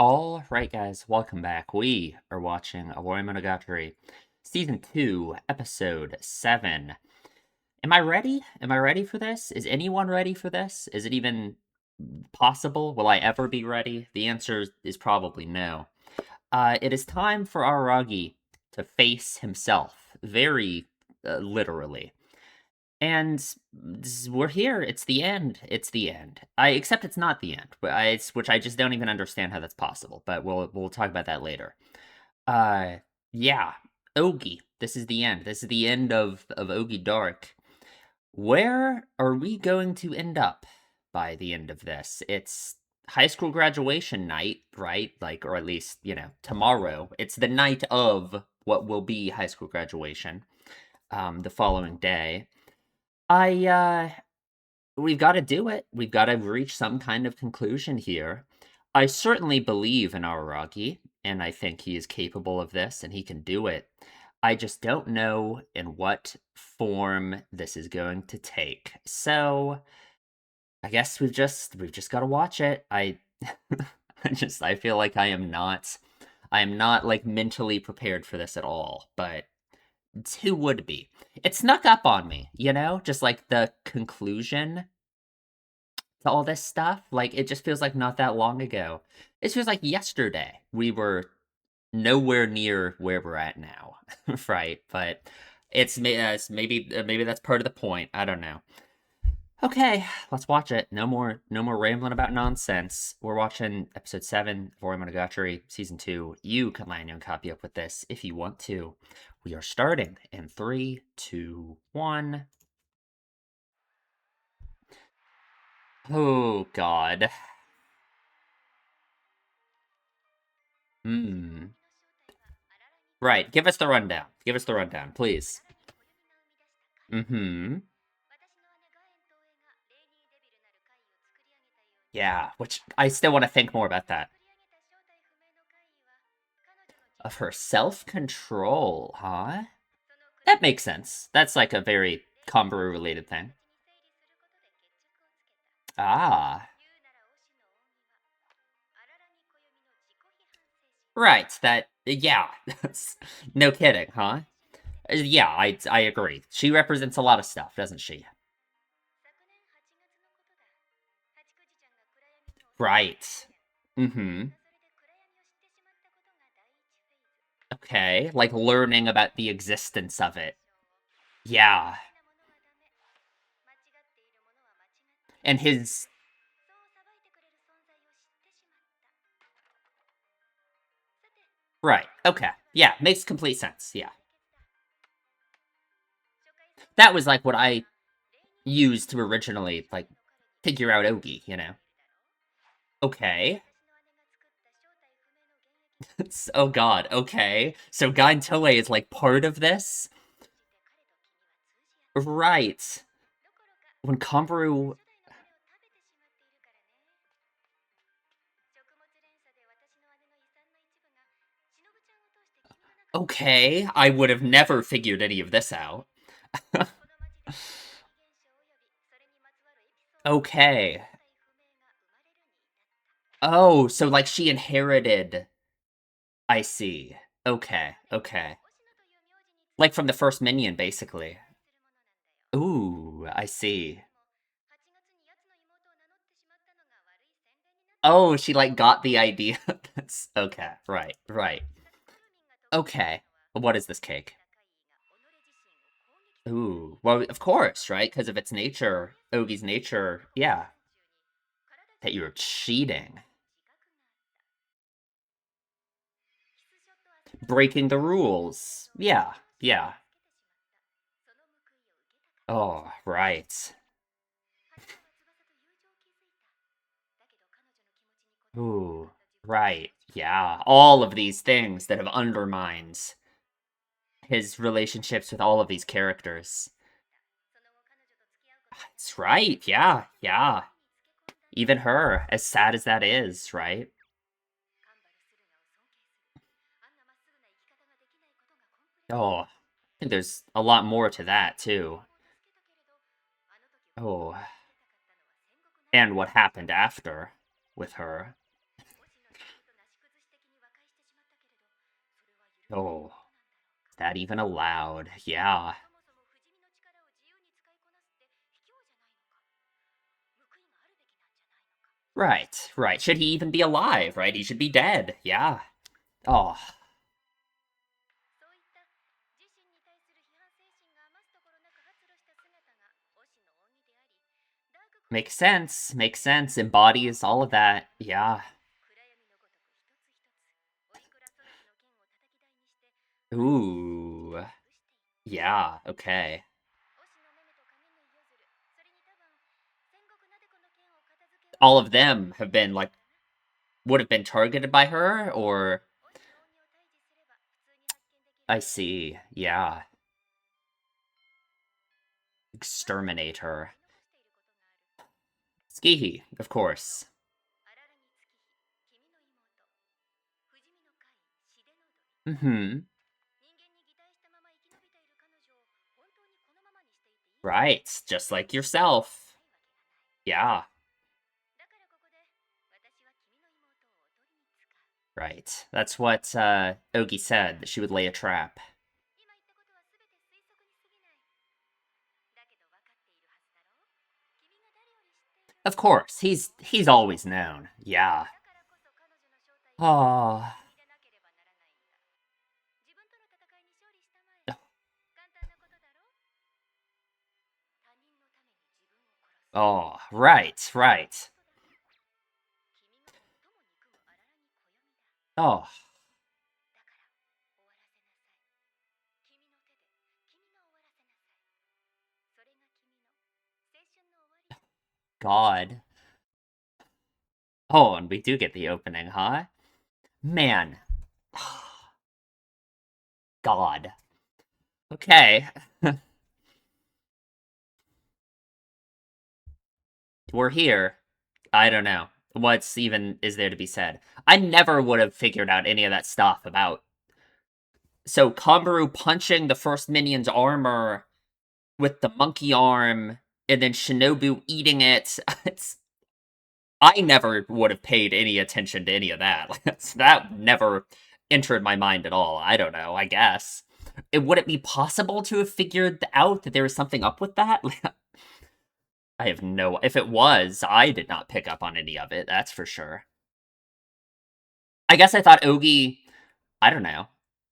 All right, guys, welcome back. We are watching Owarimonogatari, Season 2, Episode 7. Am I ready? Am I ready for this? Is anyone ready for this? Is it even possible? Will I ever be ready? The answer is probably no. It is time for Aragi to face himself, very literally. And we're here. It's the end. It's the end. Except it's not the end, which I just don't even understand how that's possible. But we'll talk about that later. Uh, yeah, Ougi. This is the end. This is the end of Ougi Dark. Where are we going to end up by the end of this? It's high school graduation night, right? Like, or at least tomorrow. It's the night of what will be high school graduation. The following day. We've got to do it. We've got to reach some kind of conclusion here. I certainly believe in Araragi, and I think he is capable of this, and he can do it. I just don't know in what form this is going to take. So, I guess we've just got to watch it. I feel like I am not like mentally prepared for this at all, but who would be? It snuck up on me, just like the conclusion to all this stuff. Like, it just feels like not that long ago. It feels like yesterday we were nowhere near where we're at now, right? But maybe that's part of the point. I don't know. Okay, let's watch it. No more rambling about nonsense. We're watching episode 7 of Owarimonogatari season 2. You can line your copy up with this if you want to. We are starting in 3, 2, 1. Oh god. Hmm. Right, give us the rundown. Give us the rundown, please. Mm-hmm. Yeah, which I still want to think more about that. Of her self-control, huh? That makes sense. That's like a very Kombaru-related thing. Ah. Right, yeah, that's, no kidding, huh? Yeah, I agree. She represents a lot of stuff, doesn't she? Right. Mm-hmm. Okay, like learning about the existence of it. Yeah. And his... Right, okay. Yeah, makes complete sense, yeah. That was like what I used to originally, like, figure out Ougi. Okay. Oh god, okay. So Gain Toei is like part of this? Right. When Kombaru... Okay, I would have never figured any of this out. Okay. Oh, so like she inherited... I see. Okay, okay. Like from the first minion, basically. Ooh, I see. Oh, she like got the idea. Okay, right, right. Okay. What is this cake? Ooh. Well, of course, right? Because of its nature, Ogi's nature, yeah. That you're cheating. Breaking the rules. Yeah, yeah. Oh, right. Ooh, right. Yeah. All of these things that have undermined his relationships with all of these characters. That's right. Yeah, yeah. Even her, as sad as that is, right? Oh, I think there's a lot more to that, too. Oh, and what happened after with her. that even allowed? Yeah. Right, right. Should he even be alive, right? He should be dead. Yeah. Oh, makes sense. Makes sense. Embodies all of that. Yeah. Ooh. Yeah, okay. All of them have been, like, would have been targeted by her, or I see. Yeah. Exterminate her. Skihi, of course. Mhm. Right, just like yourself. Yeah, right. That's what, Ogi said, that she would lay a trap. Of course, he's always known. Yeah. Oh. Oh, right, right. Oh, God. Oh, and we do get the opening, huh? Man. God. Okay. We're here. I don't know. What's even is there to be said? I never would have figured out any of that stuff about. So Kambaru punching the first minion's armor with the monkey arm, and then Shinobu eating it. It's I never would have paid any attention to any of that. That never entered my mind at all. I don't know. I guess. Would it be possible to have figured out that there was something up with that? I have no. If it was, I did not pick up on any of it. That's for sure. I guess I thought Ogi. I don't know.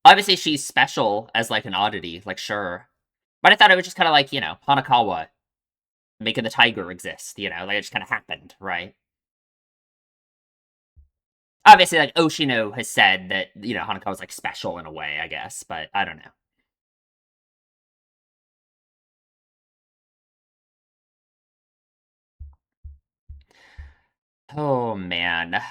Obviously, she's special as like an oddity. Like sure, but I thought it was just kind of like Hanakawa making the tiger exist. Like it just kind of happened, right? Obviously, like Oshino has said that Hanakawa's like special in a way, I guess, but I don't know. Oh man.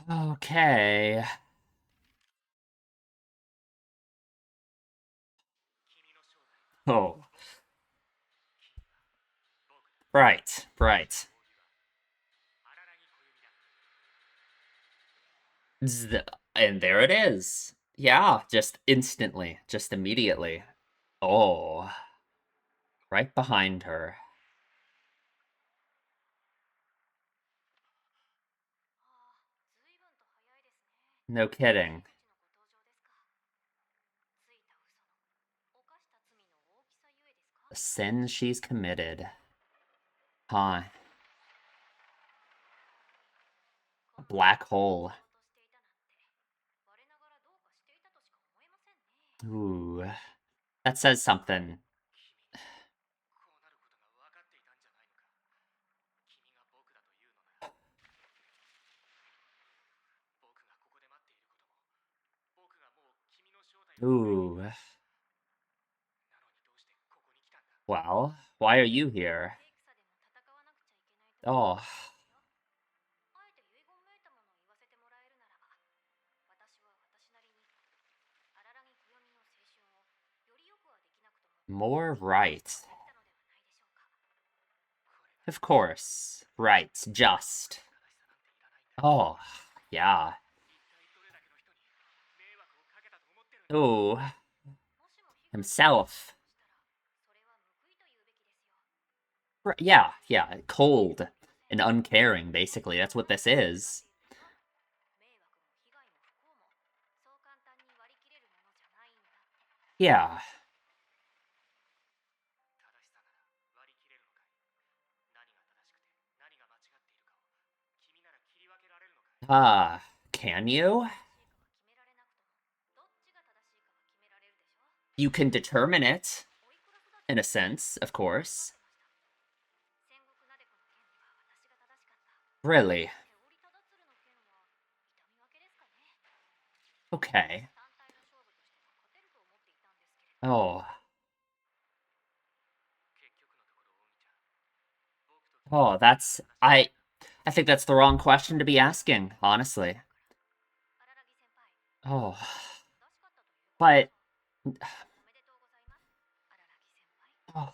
Okay. Oh, right, right. And there it is. Yeah, just instantly, just immediately. Oh, right behind her. No kidding. The sin she's committed. Huh. A black hole. Ooh. That says something. Ooh. Well, why are you here? Oh, more right. Of course. Right, just. Oh, yeah. Ooh, himself. Yeah, yeah, cold and uncaring, basically. That's what this is. Yeah. Can you? You can determine it, in a sense, of course. Really? Okay. Oh. Oh, that's I think that's the wrong question to be asking, honestly. Oh. But oh,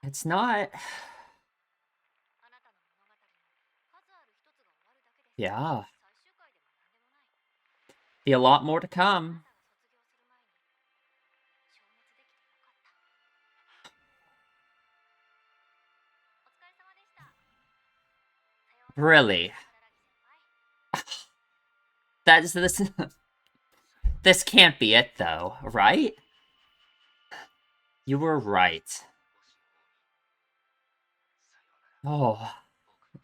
it's not. Yeah. Be a lot more to come. Really. That's this this can't be it though, right? You were right. Oh.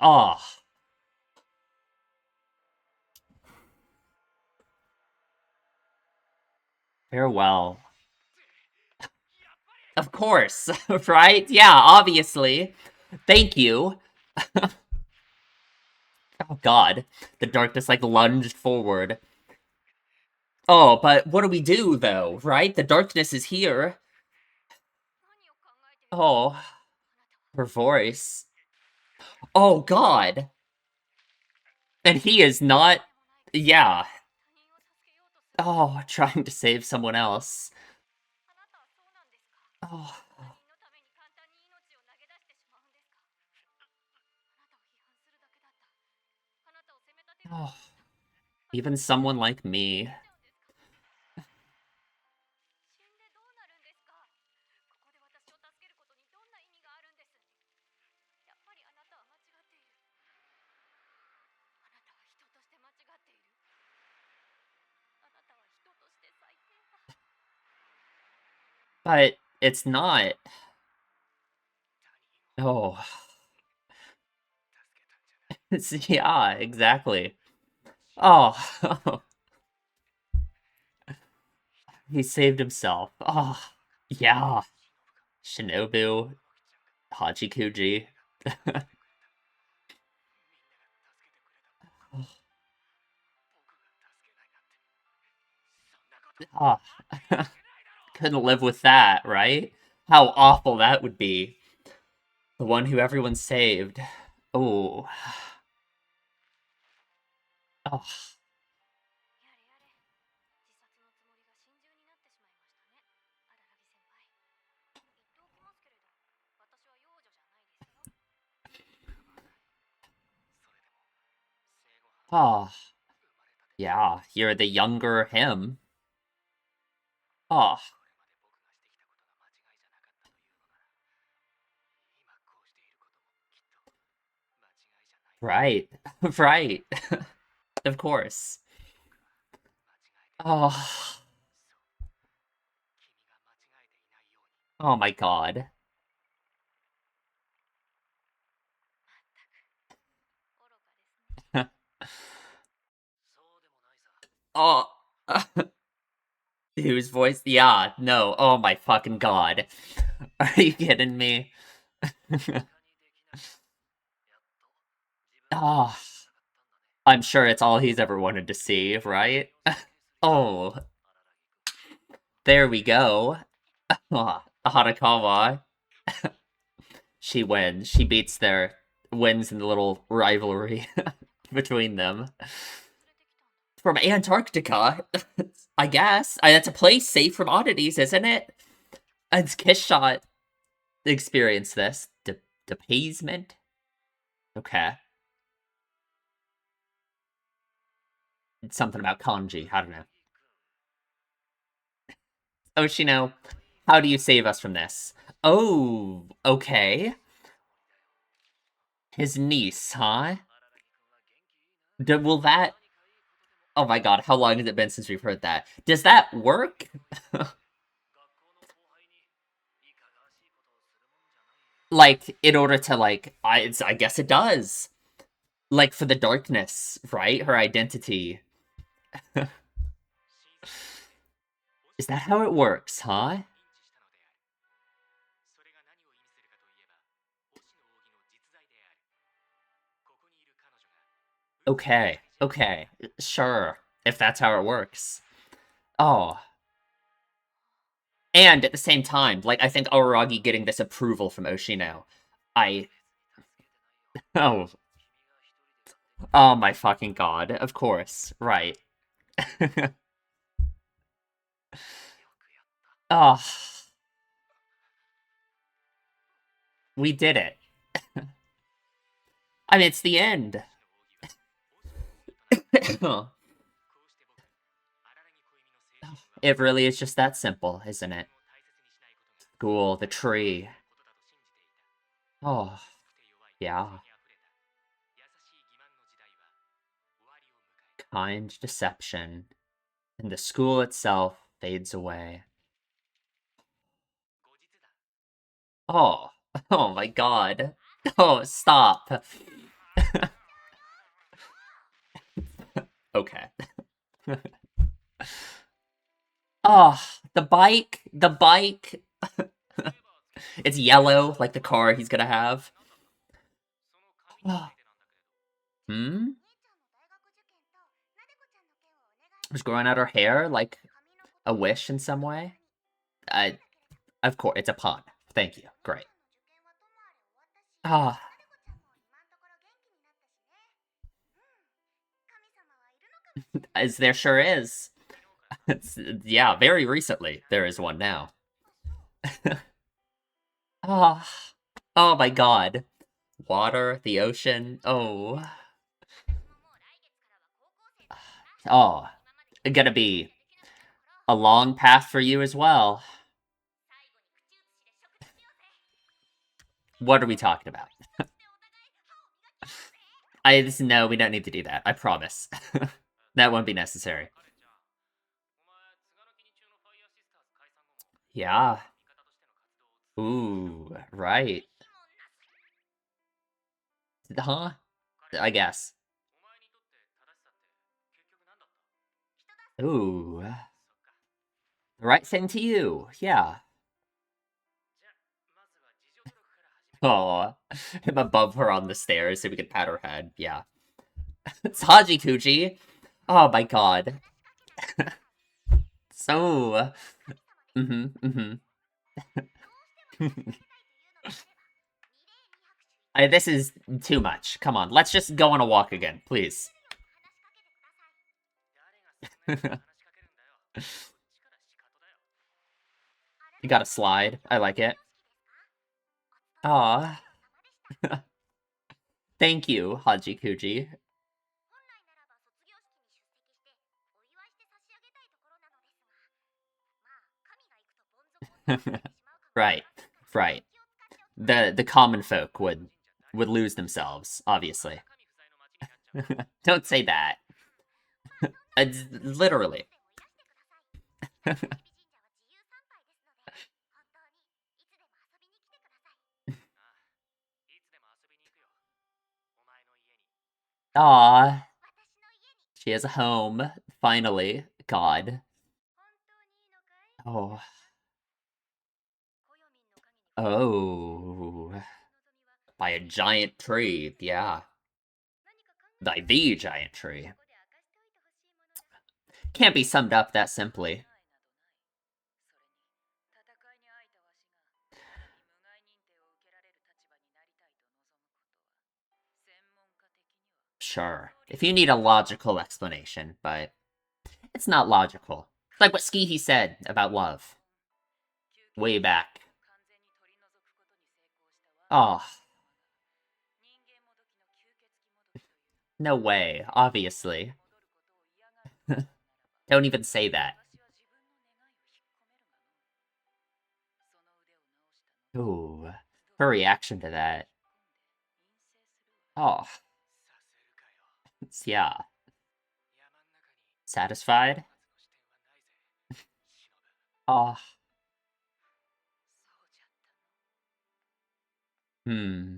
Oh. Farewell. Of course, right? Yeah, obviously. Thank you. Oh god. The darkness like lunged forward. Oh, but what do we do though, right? The darkness is here. Oh, her voice. Oh god. And he is not. Yeah. Oh, trying to save someone else. Oh. Oh. Even someone like me. But it's not. Oh. Yeah, exactly. Oh. He saved himself. Oh. Yeah. Shinobu. Hachikuji. Oh. Couldn't live with that, right? How awful that would be. The one who everyone saved. Oh. Oh. Oh. Yeah, you're the younger him. Oh. Right. Right. Of course. Oh. Oh my god. Oh. Whose voice? Yeah, no. Oh my fucking god. Are you kidding me? Oh. I'm sure it's all he's ever wanted to see, right? Oh, there we go. Oh, Hanakawa. She wins. She beats their wins in the little rivalry between them. From Antarctica, I guess. That's a place safe from oddities, isn't it? And Kiss Shot experienced this. Depaysement? Okay. It's something about kanji. I don't know. Oshino, how do you save us from this? Oh, okay. His niece, huh? Will that... Oh my god, how long has it been since we've heard that? Does that work? Like, in order to, like... I guess it does. Like, for the darkness, right? Her identity. Is that how it works, huh? Okay, okay, sure. If that's how it works. Oh. And at the same time, like, I think Araragi getting this approval from Oshino. I... Oh. Oh my fucking god. Of course. Right. Oh. We did it. I mean, it's the end. It really is just that simple, isn't it? School, the tree. Oh, yeah. Kind deception. And the school itself fades away. Oh. Oh my god. Oh, stop. Okay. Oh, the bike. The bike. It's yellow, like the car he's gonna have. Hmm? Just growing out her hair, like a wish in some way? I, of course, it's a pun. Thank you. Great. Ah, as there sure is. Yeah, very recently there is one now. Ah, oh my god. Water, the ocean. Oh, oh, gonna be a long path for you as well. What are we talking about? No, we don't need to do that. I promise. That won't be necessary. Yeah. Ooh, right. Huh? I guess. Ooh. The right thing to you. Yeah. Oh, him above her on the stairs so we could pat her head. Yeah. It's Haji Kuji. Oh my god. So. Mm-hmm. This is too much. Come on, let's just go on a walk again, please. You got a slide. I like it. Aw. Thank you, Haji Kuji. Right. Right. The common folk would lose themselves, obviously. Don't say that. Literally. Aw. She has a home, finally. God. Oh. Oh. By a giant tree, yeah. By the giant tree. Can't be summed up that simply. Sure. If you need a logical explanation, but it's not logical. Like what Skihi said about love. Way back. Oh, no way, obviously. Don't even say that. Ooh. Her reaction to that. Oh, yeah. Satisfied? Oh, hmm.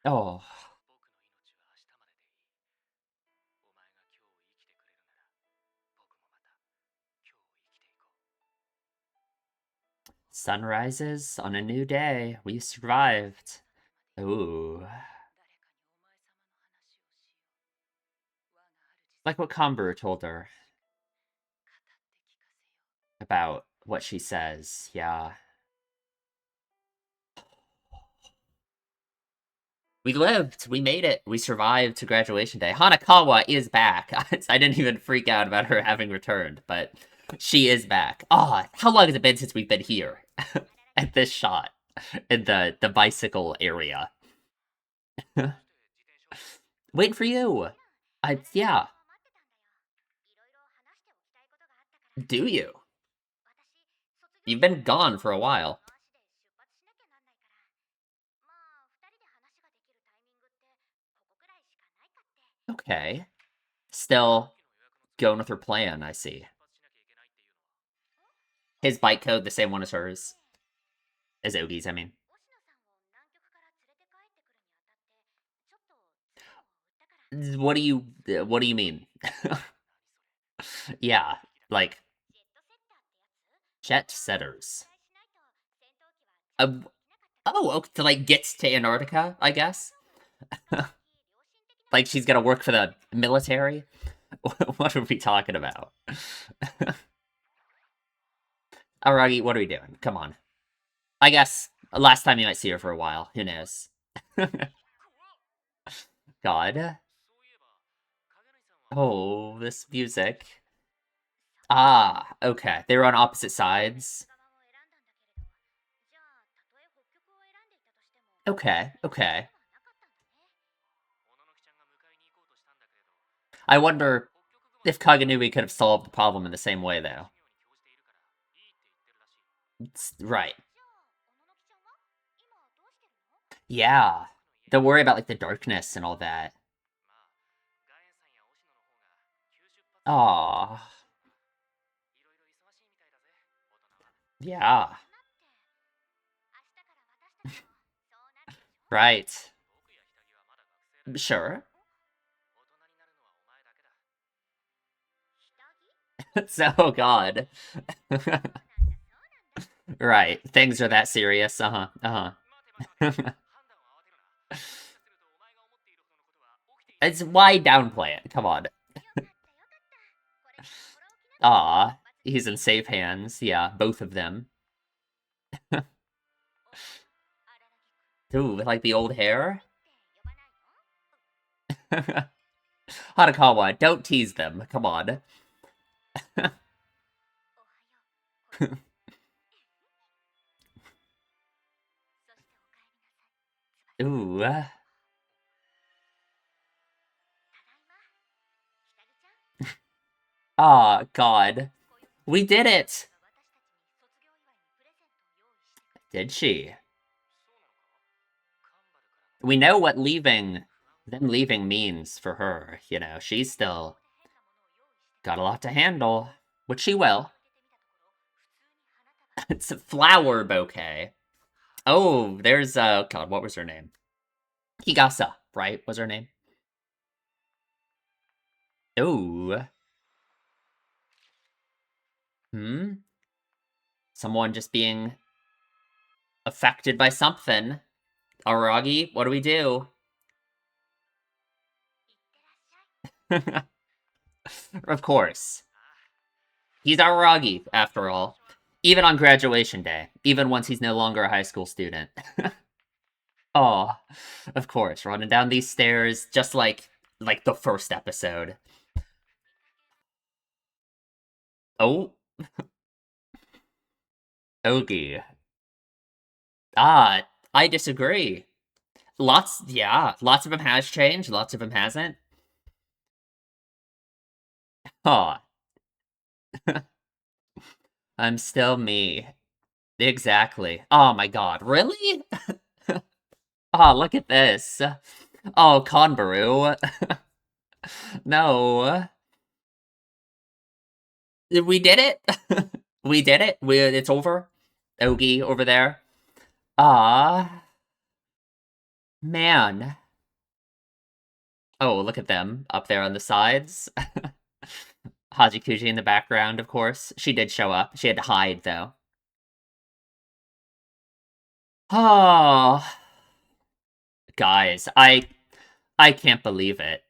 Oh, sun rises on a new day. We survived. Ooh. Like what Conver told her about what she says. Yeah. We lived. We made it. We survived to graduation day. Hanakawa is back. I didn't even freak out about her having returned, but she is back. Ah, oh, how long has it been since we've been here at this shot in the bicycle area? Waiting for you. Yeah. Do you? You've been gone for a while. Okay. Still going with her plan, I see. His bike code, the same one as hers. As Ougi's, I mean. What do you mean? Yeah, like jet setters. Uh, oh, to like get to Antarctica, I guess. Like she's gonna work for the military. What are we talking about? Aragi, what are we doing? Come on. I guess last time you might see her for a while. Who knows? God. Oh, this music. Ah, okay. They were on opposite sides. Okay, okay. I wonder if Kaganui could have solved the problem in the same way, though. Right. Yeah. Don't worry about, like, the darkness and all that. Aw. Yeah. Right. Sure. So, oh god. Right. Things are that serious. Uh-huh. Uh-huh. It's why downplay it. Come on. Aw. He's in safe hands. Yeah, both of them. Ooh, with like the old hair? Hanakawa, don't tease them. Come on. Ooh. Ah, God. We did it! Did she? We know what them leaving means for her. You know, she's still got a lot to handle. Which she will. It's a flower bouquet. Oh, there's, God, what was her name? Higasa, right? Was her name? Ooh. Hmm? Someone just being affected by something. Aragi, what do we do? Of course. He's Aragi, after all. Even on graduation day. Even once he's no longer a high school student. Oh, of course, running down these stairs, just like the first episode. Oh, Ougi. Ah, I disagree. Lots of him has changed, lots of him hasn't. Oh, I'm still me. Exactly. Oh my god, really? Oh, look at this. Oh, Conbaru. No. We did it. We did it. It's over. Ougi over there. Ah, man. Oh, look at them up there on the sides. Hajikuji in the background, of course. She did show up. She had to hide, though. Oh, guys, I can't believe it.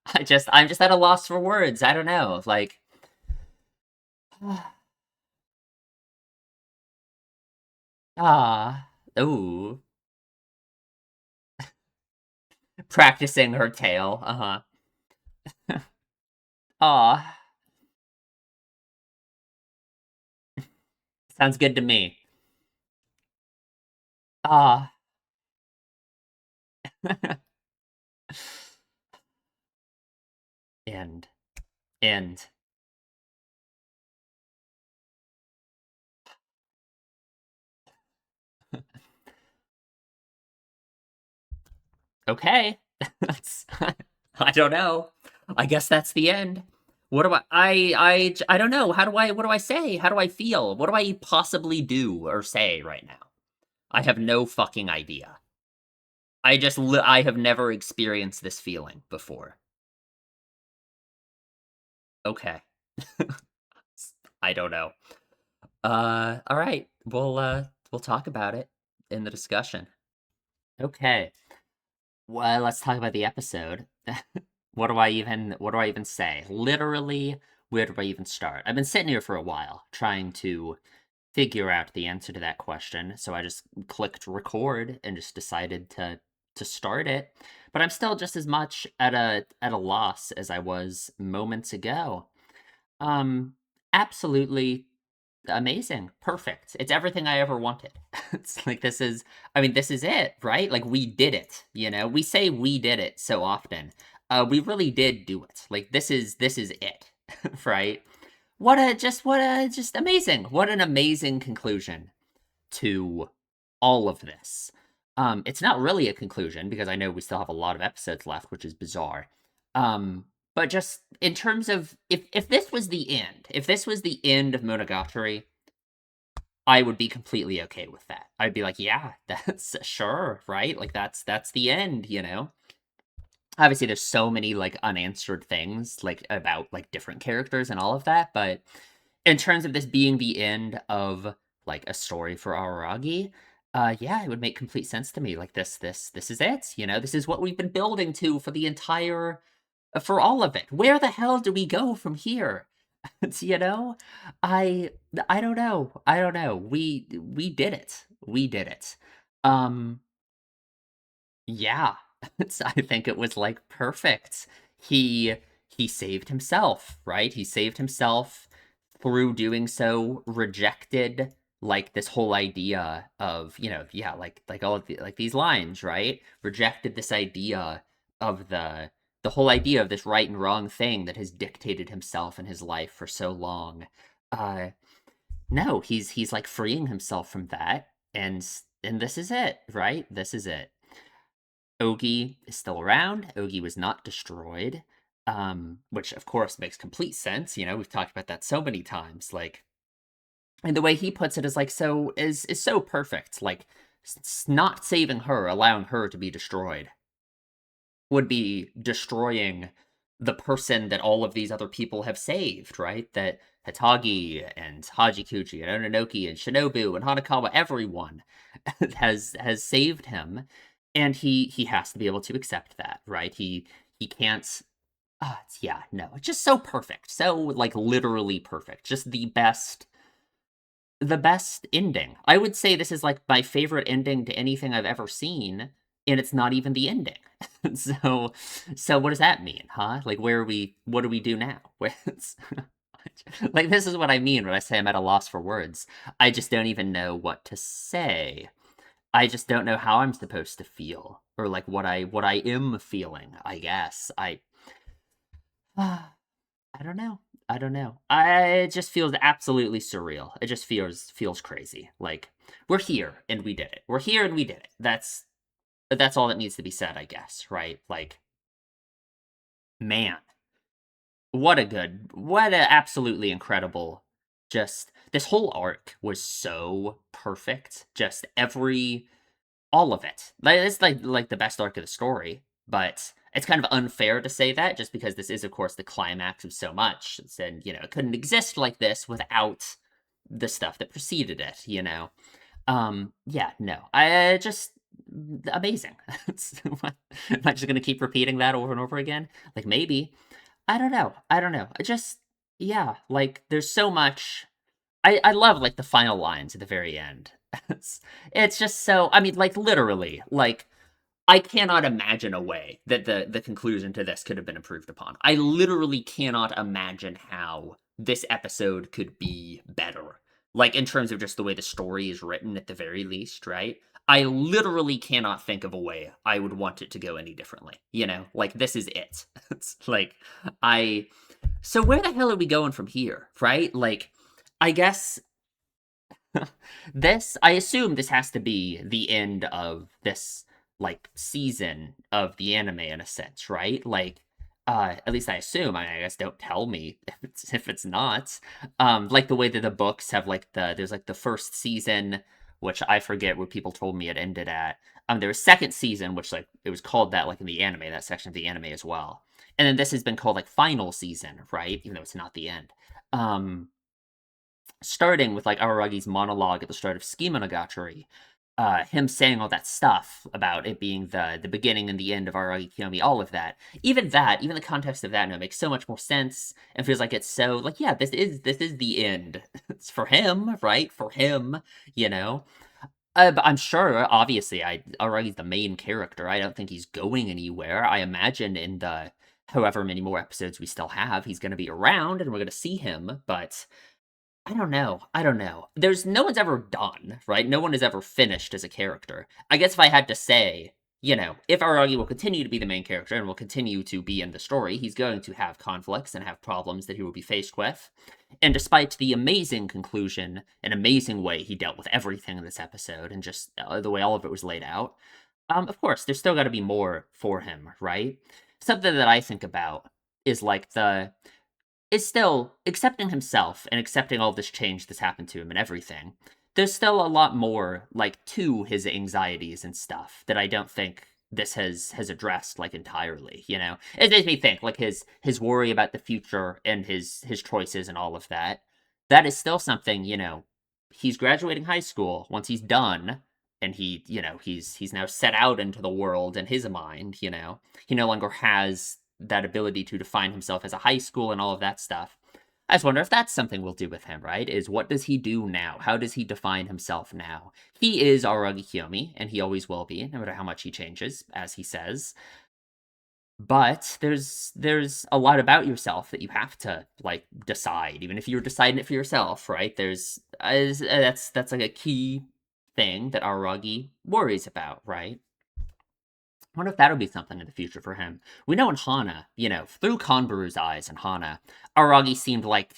I'm just at a loss for words. I don't know. Like, ah, ooh, practicing her tail. Uh huh. Ah, sounds good to me. Ah, and and okay. That's I don't know. I guess that's the end. What do I don't know. What do I say? How do I feel? What do I possibly do or say right now? I have no fucking idea. I have never experienced this feeling before. Okay. I don't know. All right. We'll talk about it in the discussion. Okay. Well, let's talk about the episode. What do I even say? Literally, where do I even start? I've been sitting here for a while trying to figure out the answer to that question, so I just clicked record and just decided to start it. But I'm still just as much at a loss as I was moments ago. Um Absolutely amazing. Perfect. It's everything I ever wanted. It's like this is it, right? Like we did it, you know? We say we did it so often. We really did do it. Like this is it, right? What a just amazing. What an amazing conclusion to all of this. It's not really a conclusion because I know we still have a lot of episodes left, which is bizarre. Um, but just in terms of if this was the end, if this was the end of Monogatari, I would be completely okay with that. I'd be like, yeah, that's sure, right? Like that's the end, you know? Obviously there's so many like unanswered things like about like different characters and all of that, but in terms of this being the end of like a story for Araragi, yeah, it would make complete sense to me. Like this is it, you know? This is what we've been building to for the entire for all of it. Where the hell do we go from here? You know? I I don't know. I don't know. We did it. We did it. Um yeah. I think it was like perfect. He he saved himself, right? He saved himself through doing so, rejected like this whole idea of, you know, yeah, like all of like these lines, right? Rejected this idea of the whole idea of this right and wrong thing that has dictated himself and his life for so long. Uh no, he's like freeing himself from that and this is it, right? This is it. Ougi is still around. Ougi was not destroyed, which of course makes complete sense. You know, we've talked about that so many times. Like, and the way he puts it is like is so perfect. Like, not saving her, allowing her to be destroyed, would be destroying the person that all of these other people have saved, right? That Hitagi and Hajikuji and Ononoki and Shinobu and Hanakawa, everyone has saved him, and he has to be able to accept that, right? He can't. Yeah, no, it's just so perfect, so like literally perfect, just the best the best ending. I would say this is like my favorite ending to anything I've ever seen, and it's not even the ending. so, so what does that mean, huh? Like, where are we? What do we do now? Like, this is what I mean when I say I'm at a loss for words. I just don't even know what to say. I just don't know how I'm supposed to feel, or like what I am feeling. I guess I don't know. I don't know. It just feels absolutely surreal. It just feels crazy. Like, we're here and we did it. We're here and we did it. That's all that needs to be said, I guess, right? Like, man, what a absolutely incredible. Just this whole arc was so perfect. Just every all of it. Like, it's like the best arc of the story, but it's kind of unfair to say that just because this is, of course, the climax of so much. And, it couldn't exist like this without the stuff that preceded it, you know? Yeah, no. I just amazing. Am I just gonna keep repeating that over and over again? Like, maybe. I don't know. I don't know. I just yeah, like, there's so much I love, like, the final lines at the very end. It's just so I mean, like, literally, like, I cannot imagine a way that the conclusion to this could have been improved upon. I literally cannot imagine how this episode could be better. Like, in terms of just the way the story is written at the very least, right? I literally cannot think of a way I would want it to go any differently, you know? Like, this is it. It's like, I so where the hell are we going from here, right? Like, I guess I assume this has to be the end of this like season of the anime in a sense, right? Like at least I assume. I guess don't tell me if it's not. Like the way that the books have like there's like the first season, which I forget what people told me it ended at. There was second season, which like it was called that like in the anime, that section of the anime as well. And then this has been called like final season, right? Even though it's not the end. Um Starting with like Aragi's monologue at the start of Monogatari, him saying all that stuff about it being the beginning and the end of Aragi Kiyomi, all of that, even the context of that, no, makes so much more sense and feels like it's so like yeah, this is the end. It's for him, right? For him, you know. But I'm sure, obviously, Aragi's the main character. I don't think he's going anywhere. I imagine in the however many more episodes we still have, he's going to be around and we're going to see him, but I don't know. I don't know. There's no one's ever done, right? No one is ever finished as a character. I guess if I had to say, if Aragi will continue to be the main character and will continue to be in the story, he's going to have conflicts and have problems that he will be faced with. And despite the amazing conclusion, an amazing way he dealt with everything in this episode and just the way all of it was laid out, of course, there's still got to be more for him, right? Something that I think about is like is still accepting himself and accepting all this change that's happened to him and everything. There's still a lot more like to his anxieties and stuff that I don't think this has addressed like entirely, you know. It makes me think like his worry about the future and his choices and all of that. That is still something, he's graduating high school once he's done and he's now set out into the world in his mind, he no longer has that ability to define himself as a high school and all of that stuff. I just wonder if that's something we'll do with him, right? Is what does he do now? How does he define himself now? He is Aragi Kiyomi, and he always will be, no matter how much he changes, as he says. But there's a lot about yourself that you have to like decide, even if you're deciding it for yourself, right? That's like a key thing that Aragi worries about, right? I wonder if that'll be something in the future for him. We know in Hana, through Kanbaru's eyes in Hana, Aragi seemed like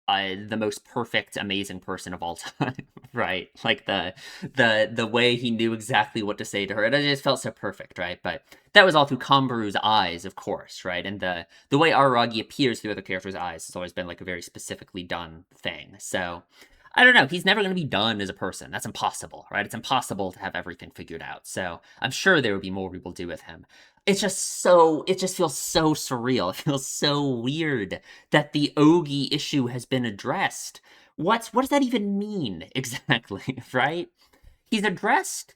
the most perfect, amazing person of all time, right? Like the way he knew exactly what to say to her, it just felt so perfect, right? But that was all through Kanbaru's eyes, of course, right? And the way Aragi appears through other characters' eyes has always been like a very specifically done thing. So I don't know. He's never going to be done as a person. That's impossible, right? It's impossible to have everything figured out. So I'm sure there would be more we will do with him. It just feels so surreal. It feels so weird that the Ougi issue has been addressed. What does that even mean exactly, right? He's addressed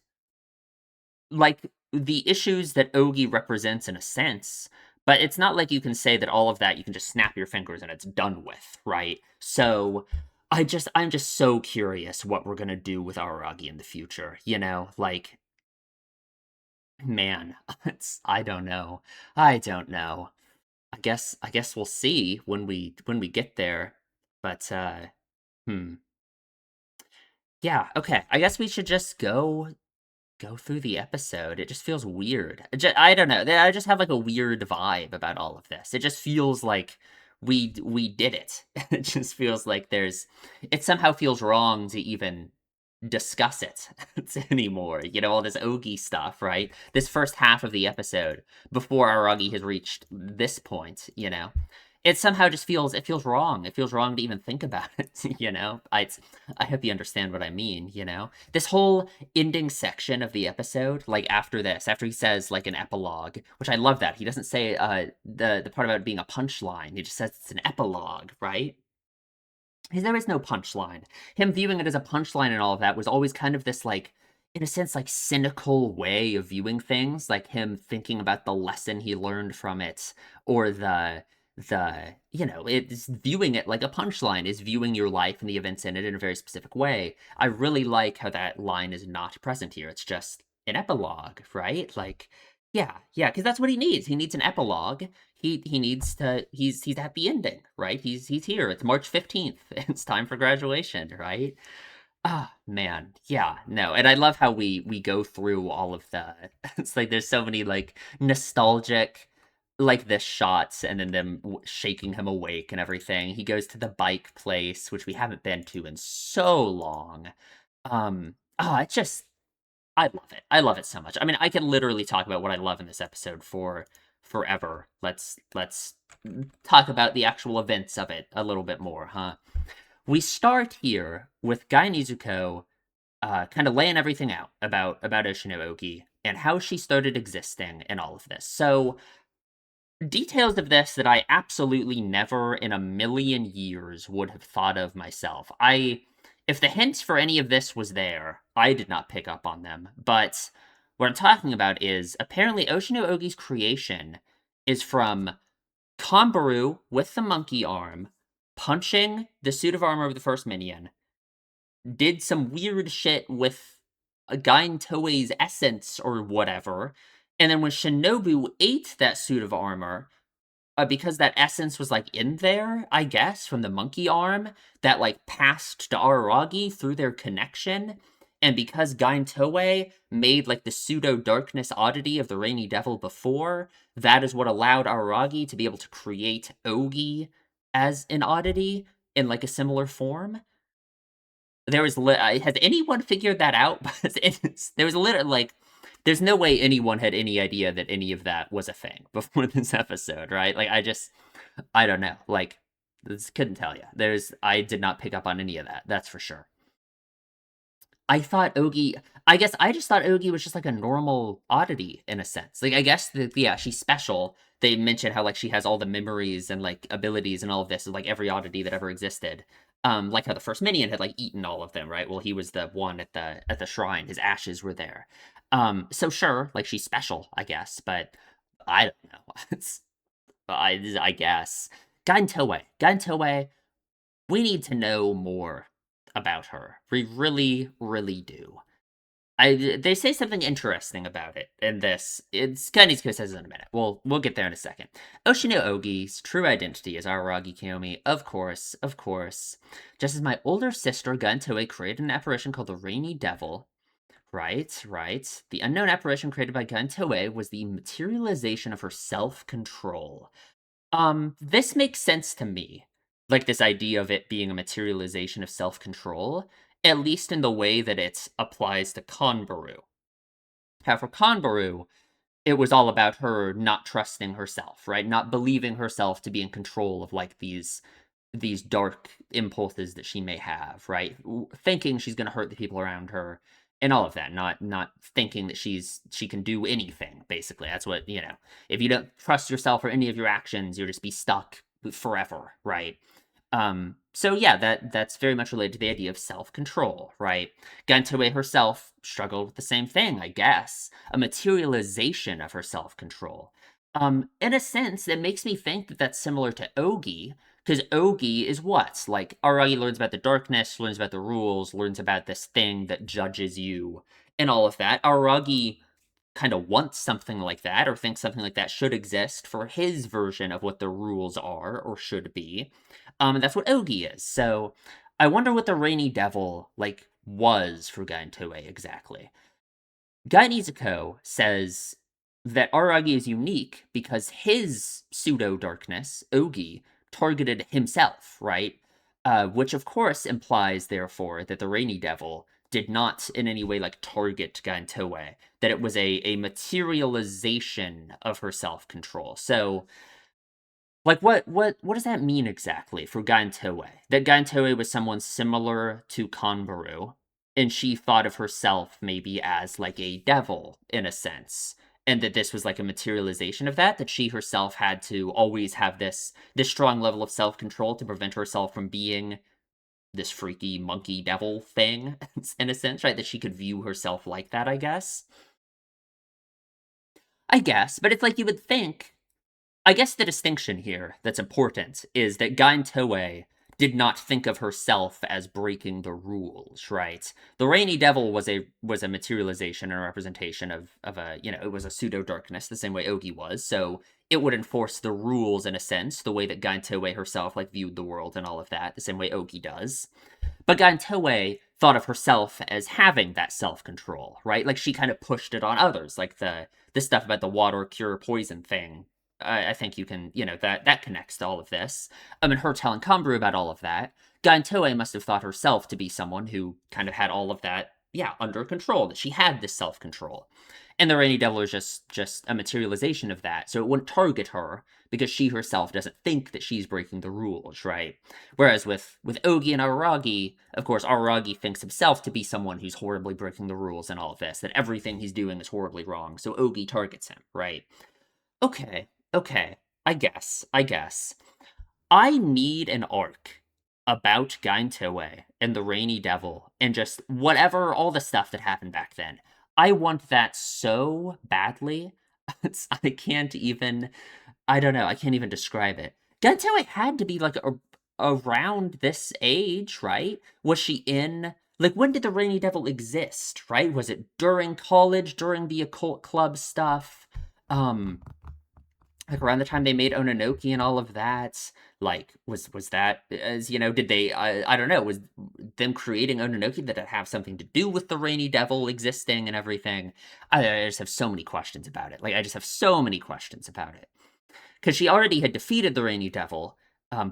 like the issues that Ougi represents in a sense, but it's not like you can say that all of that you can just snap your fingers and it's done with, right? So I'm just so curious what we're gonna do with Araragi in the future, you know? Like, man, it's I don't know. I don't know. I guess we'll see when we get there. But hmm. Yeah, okay. I guess we should just go through the episode. It just feels weird. I don't know. I just have like a weird vibe about all of this. It just feels like we did it. It just feels like it somehow feels wrong to even discuss it anymore. You know, all this Ogi stuff, right? This first half of the episode before Aragi has reached this point, you know. It somehow just feels wrong. It feels wrong to even think about it, you know. I hope you understand what I mean, you know. This whole ending section of the episode, like after this, after he says like an epilogue, which I love that. He doesn't say the part about it being a punchline. He just says it's an epilogue, right? Because there is no punchline. Him viewing it as a punchline and all of that was always kind of this like, in a sense, like cynical way of viewing things, like him thinking about the lesson he learned from it, or you know, it's viewing it like a punchline is viewing your life and the events in it in a very specific way. I really like how that line is not present here. It's just an epilogue, right? Like, yeah, because that's what he needs. He needs an epilogue. He needs to. He's at the ending, right? He's here. It's March 15th. It's time for graduation, right? Ah, man. Yeah, no. And I love how we go through all of the it's like there's so many like nostalgic like this shots and then them shaking him awake and everything. He goes to the bike place, which we haven't been to in so long. It just I love it. I love it so much. I mean, I can literally talk about what I love in this episode for forever. Let's talk about the actual events of it a little bit more, huh? We start here with Guy Nizuko kind of laying everything out about Oshino and how she started existing and all of this. So details of this that I absolutely never in a million years would have thought of myself. If the hints for any of this was there, I did not pick up on them. But what I'm talking about is apparently Oshino Ogi's creation is from Kanbaru with the monkey arm punching the suit of armor of the first minion, did some weird shit with a Gain Toei's essence or whatever, and then when Shinobu ate that suit of armor, because that essence was like in there, I guess, from the monkey arm that like passed to Araragi through their connection. And because Gain Toei made like the pseudo darkness oddity of the Rainy Devil before, that is what allowed Araragi to be able to create Ougi as an oddity in like a similar form. Has anyone figured that out? There was literally like there's no way anyone had any idea that any of that was a thing before this episode, right? Like I don't know. Like this couldn't tell you. I did not pick up on any of that. That's for sure. I thought Ougi I guess I just thought Ougi was just like a normal oddity in a sense. Like I guess that yeah, she's special. They mentioned how like she has all the memories and like abilities and all of this, like every oddity that ever existed. Like how the first minion had like eaten all of them, right? Well, he was the one at the shrine. His ashes were there. So sure, like she's special, I guess, but I don't know. I guess. Gan Toei, we need to know more about her. We really, really do. They say something interesting about it in this. It's Kanisuke says it in a minute. We'll get there in a second. Oshino Ogi's true identity is Araragi Kiyomi, of course, of course. Just as my older sister Gun Toei created an apparition called the Rainy Devil. Right, right. The unknown apparition created by Gun Toei was the materialization of her self-control. This makes sense to me. Like this idea of it being a materialization of self-control, at least in the way that it applies to Kanbaru. How for Kanbaru, it was all about her not trusting herself, right? Not believing herself to be in control of like these dark impulses that she may have, right? Thinking she's going to hurt the people around her and all of that, not thinking that she can do anything, basically. That's what, you know. If you don't trust yourself or any of your actions, you'll just be stuck forever, right? So yeah, that's very much related to the idea of self-control, right? Gantoe herself struggled with the same thing, I guess. A materialization of her self-control. In a sense, it makes me think that that's similar to Ougi, because Ougi is what? Like, Aragi learns about the darkness, learns about the rules, learns about this thing that judges you, and all of that. Aragi kind of wants something like that, or thinks something like that should exist for his version of what the rules are, or should be. And that's what Ougi is. So, I wonder what the Rainy Devil, like, was for Gaintoe exactly. Guy Nizuko says that Aragi is unique because his pseudo darkness, Ogi, targeted himself, right? Which of course implies, therefore, that the Rainy Devil did not in any way like target Gantoe, that it was a materialization of her self control. So like, what does that mean exactly for Gaintoe? That Gaintoe was someone similar to Kanbaru, and she thought of herself maybe as like a devil in a sense, and that this was like a materialization of that. That she herself had to always have this strong level of self control to prevent herself from being this freaky monkey devil thing in a sense, right? That she could view herself like that, I guess. I guess, but it's like you would think I guess the distinction here that's important is that Gain Toei did not think of herself as breaking the rules, right? The Rainy Devil was a materialization and a representation of a it was a pseudo darkness, the same way Ogi was. So it would enforce the rules in a sense, the way that Gain Toei herself like viewed the world and all of that, the same way Ogi does. But Gantoe thought of herself as having that self-control, right? Like she kind of pushed it on others, like the stuff about the water cure poison thing. I think you can, that connects to all of this. I mean, her telling Kambru about all of that. Gantoe must have thought herself to be someone who kind of had all of that, yeah, under control. That she had this self-control, and the Rainy Devil is just a materialization of that. So it wouldn't target her because she herself doesn't think that she's breaking the rules, right? Whereas with Ogi and Aragi, of course, Aragi thinks himself to be someone who's horribly breaking the rules and all of this, that everything he's doing is horribly wrong, so Ogi targets him, right? Okay, okay, I guess. I need an arc about Gaintoe and the Rainy Devil and just whatever, all the stuff that happened back then. I want that so badly. I can't even I don't know. I can't even describe it. Gentoo had to be like around this age, right? Was she in like when did the Rainy Devil exist, right? Was it during college, during the occult club stuff? Um like around the time they made Ononoki and all of that? Like was that as did they I don't know, was them creating Ononoki that it have something to do with the Rainy Devil existing and everything? I just have so many questions about it. Like I just have so many questions about it because she already had defeated the Rainy Devil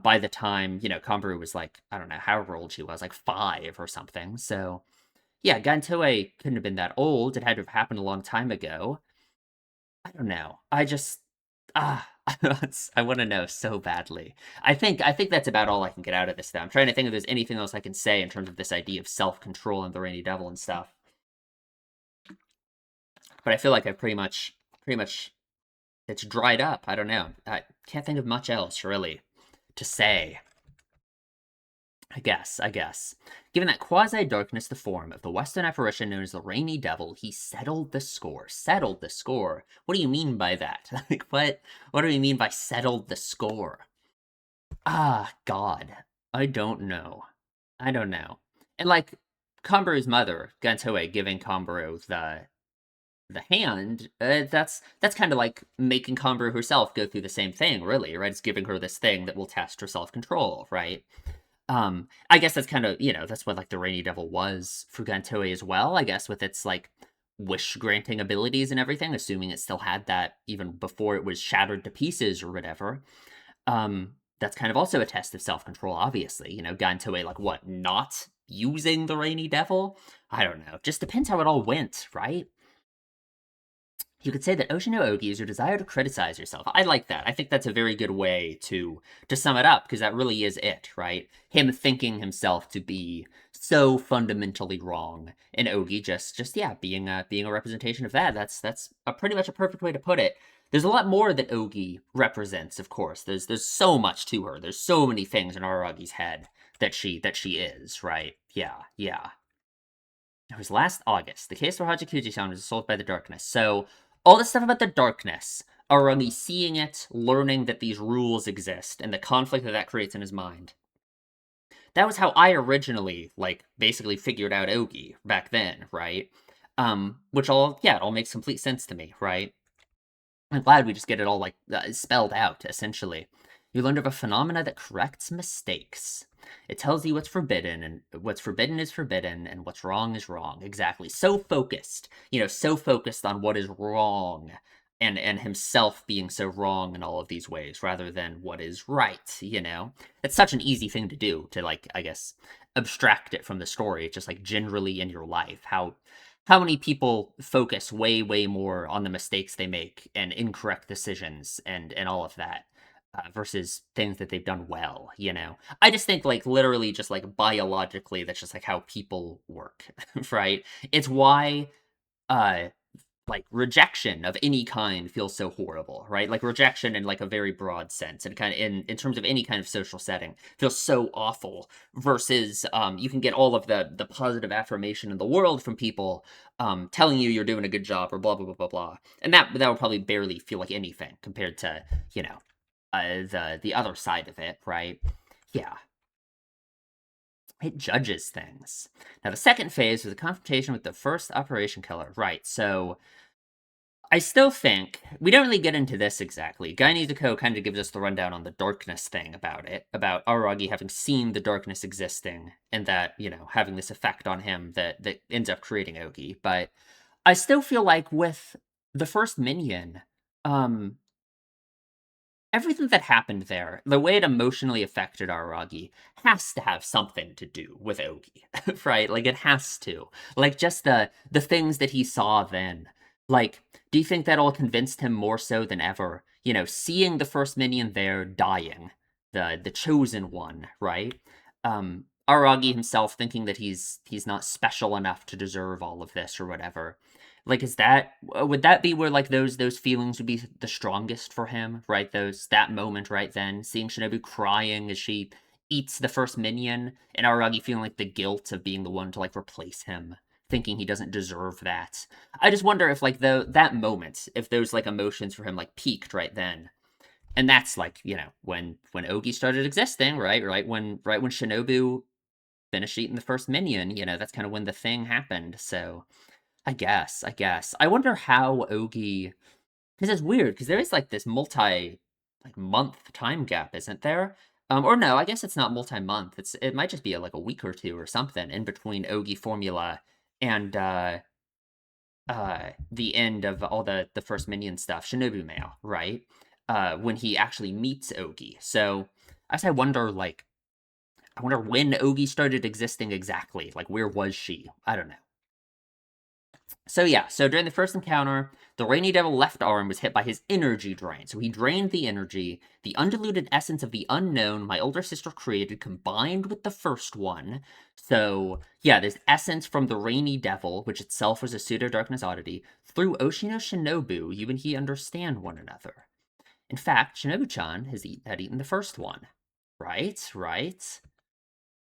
by the time Kamburu was like I don't know however old she was, like 5 or something. So yeah, Gantoe couldn't have been that old. It had to have happened a long time ago. I don't know. I just ah. I want to know so badly. I think that's about all I can get out of this. Though I'm trying to think if there's anything else I can say in terms of this idea of self control and the Rainy Devil and stuff. But I feel like I've pretty much it's dried up. I don't know. I can't think of much else really to say. I guess. Given that quasi-darkness the form of the Western apparition known as the Rainy Devil, he settled the score. Settled the score? What do you mean by that? Like, what do you mean by settled the score? Ah, God. I don't know. I don't know. And, like, Kamburu's mother, Gantoe, giving Kamburu the hand, that's kind of like making Kamburu herself go through the same thing, really, right? It's giving her this thing that will test her self-control, right? I guess that's kind of, that's what like the Rainy Devil was for Gantoe as well, I guess, with its like wish granting abilities and everything, assuming it still had that even before it was shattered to pieces or whatever. That's kind of also a test of self-control, obviously. Gantoe like what, not using the Rainy Devil? I don't know. Just depends how it all went, right? You could say that Oshino Ogi is your desire to criticize yourself. I like that. I think that's a very good way to sum it up, because that really is it, right? Him thinking himself to be so fundamentally wrong, and Ogi just yeah, being a representation of that. That's a pretty much a perfect way to put it. There's a lot more that Ogi represents, of course. There's so much to her. There's so many things in Aragi's head that she is, right? Yeah, yeah. It was last August. The case where Hachikuji-san was assaulted by the darkness. So all this stuff about the darkness. Aragi seeing it, learning that these rules exist, and the conflict that that creates in his mind. That was how I originally, like, basically figured out Ogi back then, right? Which all, yeah, it all makes complete sense to me, right? I'm glad we just get it all, like, spelled out, essentially. You learned of a phenomena that corrects mistakes. It tells you what's forbidden, and what's forbidden is forbidden, and what's wrong is wrong. Exactly. So focused, so focused on what is wrong, and himself being so wrong in all of these ways, rather than what is right. It's such an easy thing to do, to, like, I guess, abstract it from the story, just, like, generally in your life, how many people focus way, way more on the mistakes they make and incorrect decisions and all of that, versus things that they've done well. I just think, like, literally, just, like, biologically, that's just, like, how people work, right? It's why, uh, like, rejection of any kind feels so horrible, right? Like, rejection in, like, a very broad sense, and kind of in terms of any kind of social setting feels so awful, versus, you can get all of the positive affirmation in the world from people, telling you you're doing a good job, or blah blah blah blah blah, and that would probably barely feel like anything compared to, you know the other side of it, right? Yeah, it judges things. Now, the second phase was the confrontation with the first Operation Killer, right? So I still think we don't really get into this exactly. Guy Nizuko kind of gives us the rundown on the darkness thing about it, about Aragi having seen the darkness existing, and that, having this effect on him that ends up creating Ogi. But I still feel like with the first minion, um, everything that happened there, the way it emotionally affected Aragi, has to have something to do with Ogi, right? Like, it has to. Like, just the things that he saw then. Like, do you think that all convinced him more so than ever? Seeing the first minion there dying, the chosen one, right? Aragi himself thinking that he's not special enough to deserve all of this or whatever. Like, would that be where, like, those feelings would be the strongest for him, right? That moment right then, seeing Shinobu crying as she eats the first minion, and Aragi feeling like the guilt of being the one to, like, replace him, thinking he doesn't deserve that. I just wonder if, like, that moment, if those, like, emotions for him, like, peaked right then. And that's, like, when Ogi started existing, right? Right when Shinobu finished eating the first minion, that's kind of when the thing happened. So I guess. I wonder how Ogi, because it's weird, because there is, like, this like, month time gap, isn't there? Or no, I guess it's not multi-month. It might just be like a week or two or something in between Ogi formula and the end of all the first minion stuff, Shinobu Mail, right? When he actually meets Ogi. So I guess I wonder when Ogi started existing exactly. Like, where was she? I don't know. So yeah, so during the first encounter, the Rainy Devil left arm was hit by his energy drain. So he drained the energy, the undiluted essence of the unknown my older sister created combined with the first one. So yeah, this essence from the Rainy Devil, which itself was a pseudo-darkness oddity, through Oshino Shinobu, you and he understand one another. In fact, Shinobu-chan had eaten the first one. Right.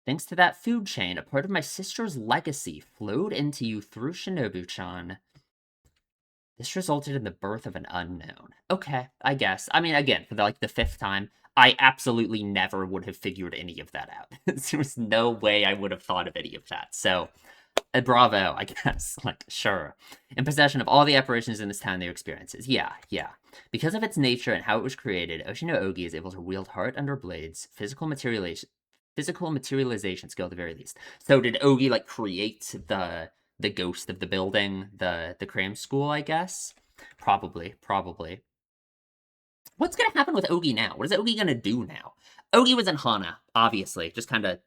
Thanks to that food chain, a part of my sister's legacy flowed into you through Shinobu-chan. This resulted in the birth of an unknown. Okay, I guess. I mean, again, for the fifth time, I absolutely never would have figured any of that out. There was no way I would have thought of any of that. So, bravo, I guess. Like, sure. In possession of all the apparitions in this town their experiences. Yeah. Because of its nature and how it was created, Oshino Ogi is able to wield heart under blades, physical materialization skill at the very least. So did Ogi, like, create the ghost of the building, the cram school, I guess? Probably. What's gonna happen with Ogi now? What is Ogi gonna do now? Ogi was in Hana, obviously, just kind of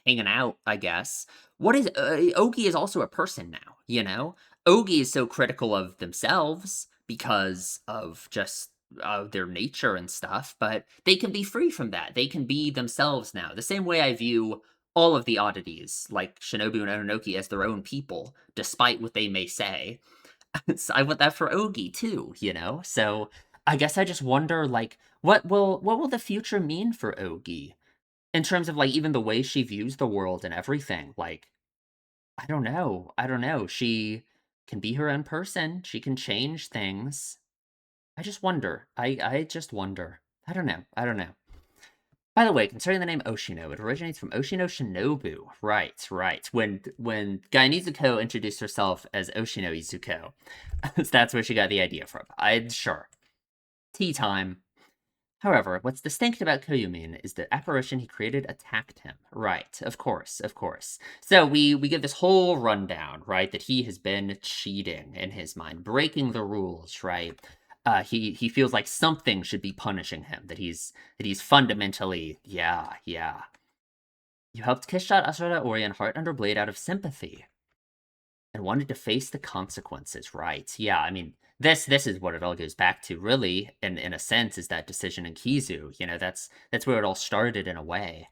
hanging out, I guess. What is Ogi is also a person now. Ogi is so critical of themselves because of just their nature and stuff, but they can be free from that. They can be themselves now. The same way I view all of the oddities, like Shinobu and Ononoki, as their own people, despite what they may say. So I want that for Ogi too. So I guess I just wonder, like, what will the future mean for Ogi? In terms of, like, even the way she views the world and everything, like, I don't know. She can be her own person, she can change things. I just wonder. I just wonder. I don't know. I don't know. By the way, concerning the name Oshino, it originates from Oshino Shinobu. Right, right. When Gai Nizuko introduced herself as Oshino Izuko, that's where she got the idea from. I'm sure. Tea time. However, what's distinct about Koyumin is the apparition he created attacked him. Right, of course, of course. So we get this whole rundown, right, that he has been cheating in his mind, breaking the rules, right? He feels like something should be punishing him, that he's fundamentally, yeah. You helped Kishot Asura Ori and Heart Under Blade out of sympathy and wanted to face the consequences, right? Yeah, I mean, this is what it all goes back to, really, in a sense, is that decision in Kizu. You know, that's where it all started in a way.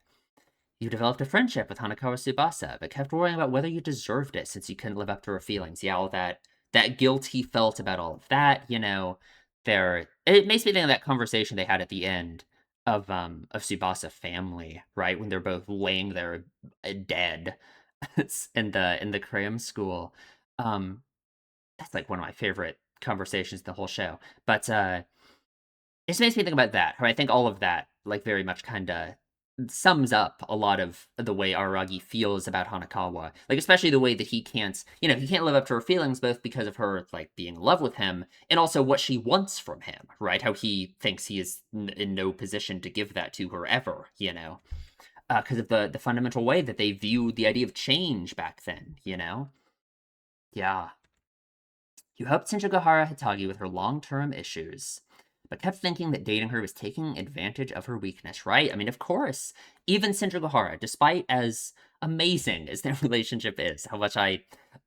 You developed a friendship with Hanakawa Tsubasa, but kept worrying about whether you deserved it since you couldn't live up to her feelings. Yeah, all that guilt he felt about all of that, you know, there it makes me think of that conversation they had at the end of Tsubasa family, right? When they're both laying there dead in the cram school. Um, that's like one of my favorite conversations in the whole show. But it just makes me think about that. How I think all of that, like, very much kind of sums up a lot of the way Aragi feels about Hanakawa. Like, especially the way that he can't live up to her feelings, both because of her, like, being in love with him, and also what she wants from him, right? How he thinks he is in no position to give that to her ever, you know? Because of the fundamental way that they viewed the idea of change back then, you know? Yeah. You helped Shinjigahara Hitagi with her long-term issues, but kept thinking that dating her was taking advantage of her weakness, right? I mean, of course, even Shinjigahara, despite as amazing as their relationship is, how much I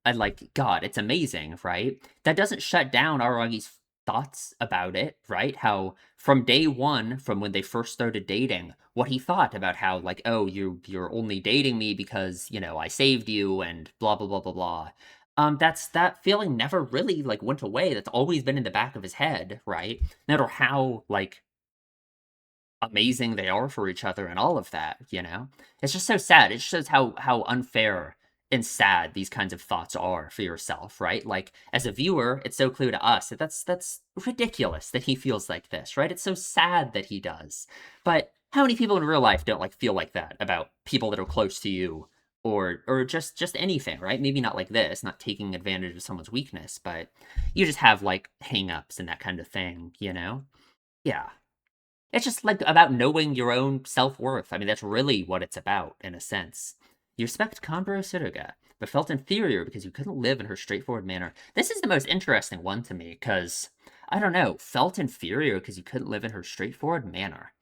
like, God, it's amazing, right? That doesn't shut down Aragi's thoughts about it, right? How from day one, from when they first started dating, what he thought about how, like, oh, you're only dating me because, I saved you and blah blah blah blah blah. That feeling never really, like, went away. That's always been in the back of his head, right? No matter how, like, amazing they are for each other and all of that, you know? It's just so sad. It just shows how unfair and sad these kinds of thoughts are for yourself, right? Like, as a viewer, it's so clear to us that that's ridiculous that he feels like this, right? It's so sad that he does. But how many people in real life don't, like, feel like that about people that are close to you, or just anything, right? Maybe not like this, not taking advantage of someone's weakness, but you just have, like, hang-ups and that kind of thing, you know? Yeah. It's just, like, about knowing your own self-worth. I mean, that's really what it's about, in a sense. You respect Kanburo Suruga, but felt inferior because you couldn't live in her straightforward manner. This is the most interesting one to me, because, I don't know, felt inferior because you couldn't live in her straightforward manner.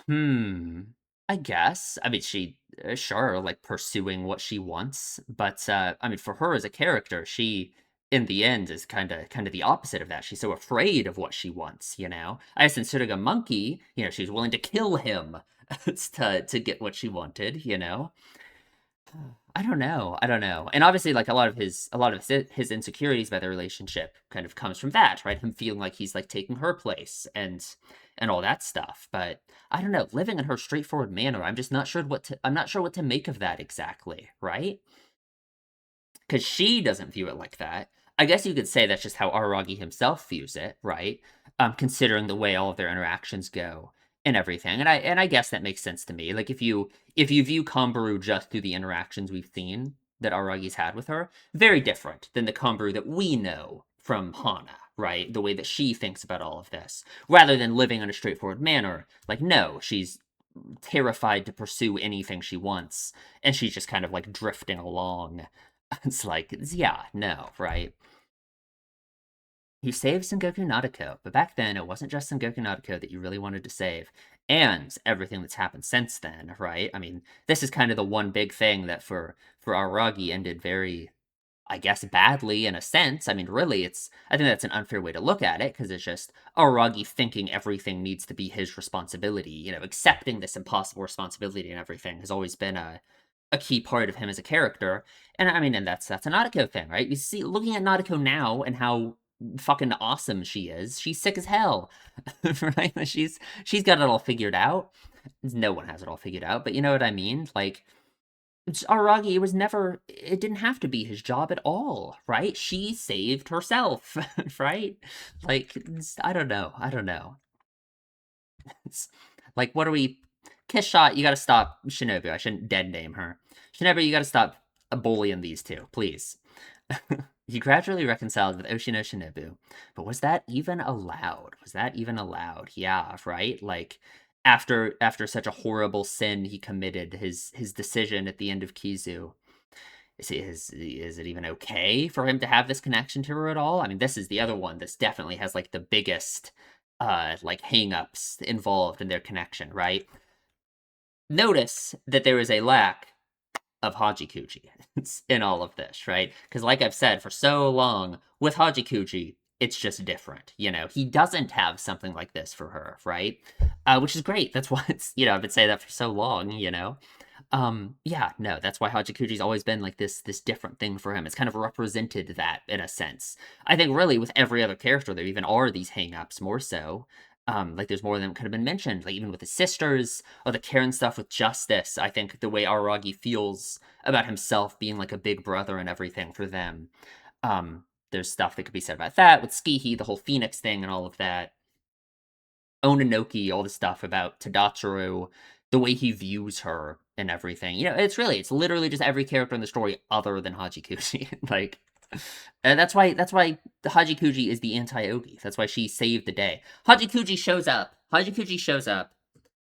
Hmm. I guess. I mean, she sure, like, pursuing what she wants, but I mean, for her as a character, she in the end is kind of the opposite of that. She's so afraid of what she wants, you know. I guess in Tsuruga Monkey, she's willing to kill him to get what she wanted, you know. I don't know. I don't know. And obviously, like, a lot of his insecurities about the relationship kind of comes from that, right? Him feeling like he's, like, taking her place and all that stuff. But I don't know, living in her straightforward manner, I'm not sure what to make of that exactly, right? Because she doesn't view it like that. I guess you could say that's just how Aragi himself views it, right? Considering the way all of their interactions go and everything, and I guess that makes sense to me. Like, if you view Kombaru just through the interactions we've seen that Aragi's had with her, very different than the Kombaru that we know from Hana, right? The way that she thinks about all of this, rather than living in a straightforward manner. Like, no, she's terrified to pursue anything she wants, and she's just kind of, like, drifting along. It's like, yeah, no, right? You saved Sengoku Nadeko, but back then it wasn't just Sengoku Nadeko that you really wanted to save, and everything that's happened since then, right? I mean, this is kind of the one big thing that for Aragi ended very, I guess, badly in a sense. I mean, really, I think that's an unfair way to look at it, because it's just Aragi thinking everything needs to be his responsibility. Accepting this impossible responsibility and everything has always been a key part of him as a character. And I mean, and that's a Nadeko thing, right? You see, looking at Nadeko now and how fucking awesome she is, she's sick as hell, right? She's got it all figured out. No one has it all figured out, but you know what I mean? Like, Aragi, it didn't have to be his job at all, right? She saved herself, right? Like, I don't know. It's, like, what are we? Kiss shot, you gotta stop Shinobu. I shouldn't dead name her. Shinobu, you gotta stop bullying these two, please. He gradually reconciled with Oshino Shinobu, but was that even allowed? Was that even allowed? Yeah, right? Like, after such a horrible sin he committed, his decision at the end of Kizu, is it even okay for him to have this connection to her at all? I mean, this is the other one that's definitely has like the biggest like hang-ups involved in their connection, right? Notice that there is a lack of Hajikuji in all of this, right? Because, like I've said for so long, with Hajikuji, it's just different. You know, he doesn't have something like this for her, right? Which is great. That's why it's, I've been saying that for so long, yeah, no, that's why Hajikuji's always been like this different thing for him. It's kind of represented that in a sense. I think really with every other character there even are these hang-ups more so. Like there's more than could have been mentioned, like even with his sisters, or the Karen stuff with Justice. I think the way Araragi feels about himself being like a big brother and everything for them. There's stuff that could be said about that with Skihi, the whole Phoenix thing and all of that. Oninoki, all the stuff about Tadatsuru, the way he views her and everything. It's literally just every character in the story other than Hajikuji. Like, and that's why the Hajikuji is the anti-Ogi. That's why she saved the day. Hajikuji shows up,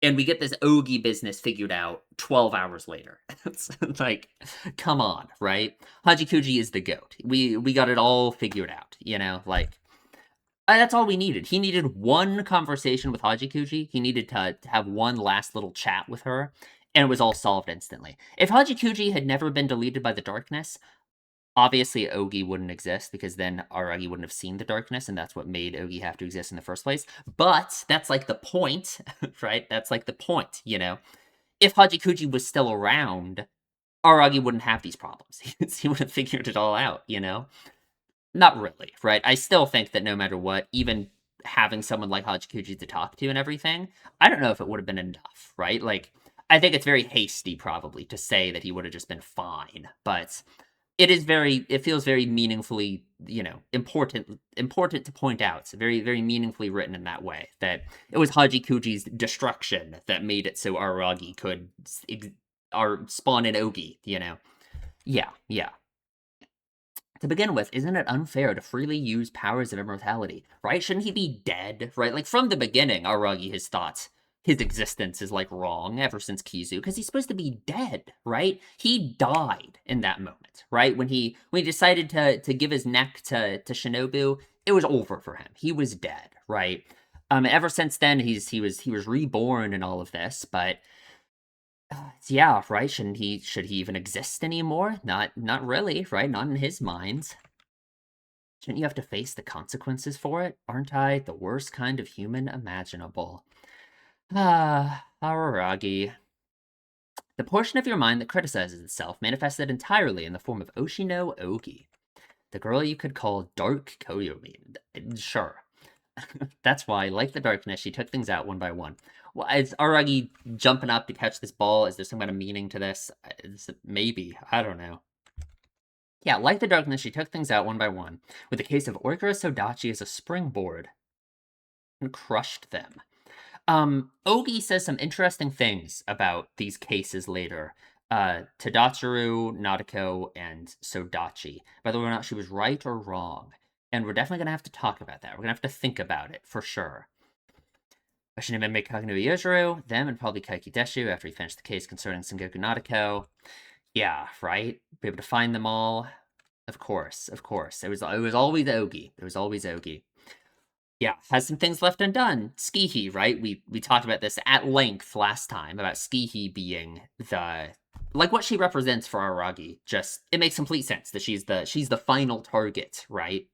and we get this Ogi business figured out 12 hours later. It's like, come on, right? Hajikuji is the goat. We got it all figured out, like that's all we needed. He needed one conversation with Hajikuji. He needed to have one last little chat with her, and it was all solved instantly. If Hajikuji had never been deleted by the darkness, obviously Ogi wouldn't exist because then Aragi wouldn't have seen the darkness, and that's what made Ogi have to exist in the first place. But that's like the point, right? That's like the point, If Hajikuji was still around, Aragi wouldn't have these problems. He would have figured it all out, Not really, right? I still think that no matter what, even having someone like Hachikuji to talk to and everything, I don't know if it would have been enough, right? Like, I think it's very hasty, probably, to say that he would have just been fine, but it feels very meaningfully, important to point out. It's very, very meaningfully written in that way, that it was Hajikuji's destruction that made it so Aragi could spawn an Ogi. Yeah, yeah. To begin with, isn't it unfair to freely use powers of immortality, right? Shouldn't he be dead, right? Like, from the beginning, Aragi has thought his existence is, like, wrong ever since Kizu, because he's supposed to be dead, right? He died in that moment, right? When he decided to give his neck to Shinobu, it was over for him. He was dead, right? Ever since then, he was reborn and all of this, but yeah, right. Should he even exist anymore? Not really, right? Not in his mind. Shouldn't you have to face the consequences for it? Aren't I the worst kind of human imaginable? Ah, Araragi. The portion of your mind that criticizes itself manifested entirely in the form of Oshino Ogi, the girl you could call Dark Koyomi. Sure. That's why, like the darkness, she took things out one by one. Well, is Aragi jumping up to catch this ball? Is there some kind of meaning to this? Maybe. I don't know. Yeah, like the darkness, she took things out one by one, with the case of Orkura Sodachi as a springboard, and crushed them. Ogi says some interesting things about these cases later. Tadatsuru, Nadeko, and Sodachi, whether or not she was right or wrong. And we're definitely going to have to talk about that. We're going to have to think about it, for sure. Oshinome Kagano Yojiro, them, and probably Kaiki Deshu after he finished the case concerning Sengoku Nadeko. Yeah, right? Be able to find them all. Of course, of course. It was always Ogi. It was always Ogi. Yeah, has some things left undone. Skihi, right? We talked about this at length last time about Skihi being like what she represents for Aragi. Just it makes complete sense that she's the final target, right?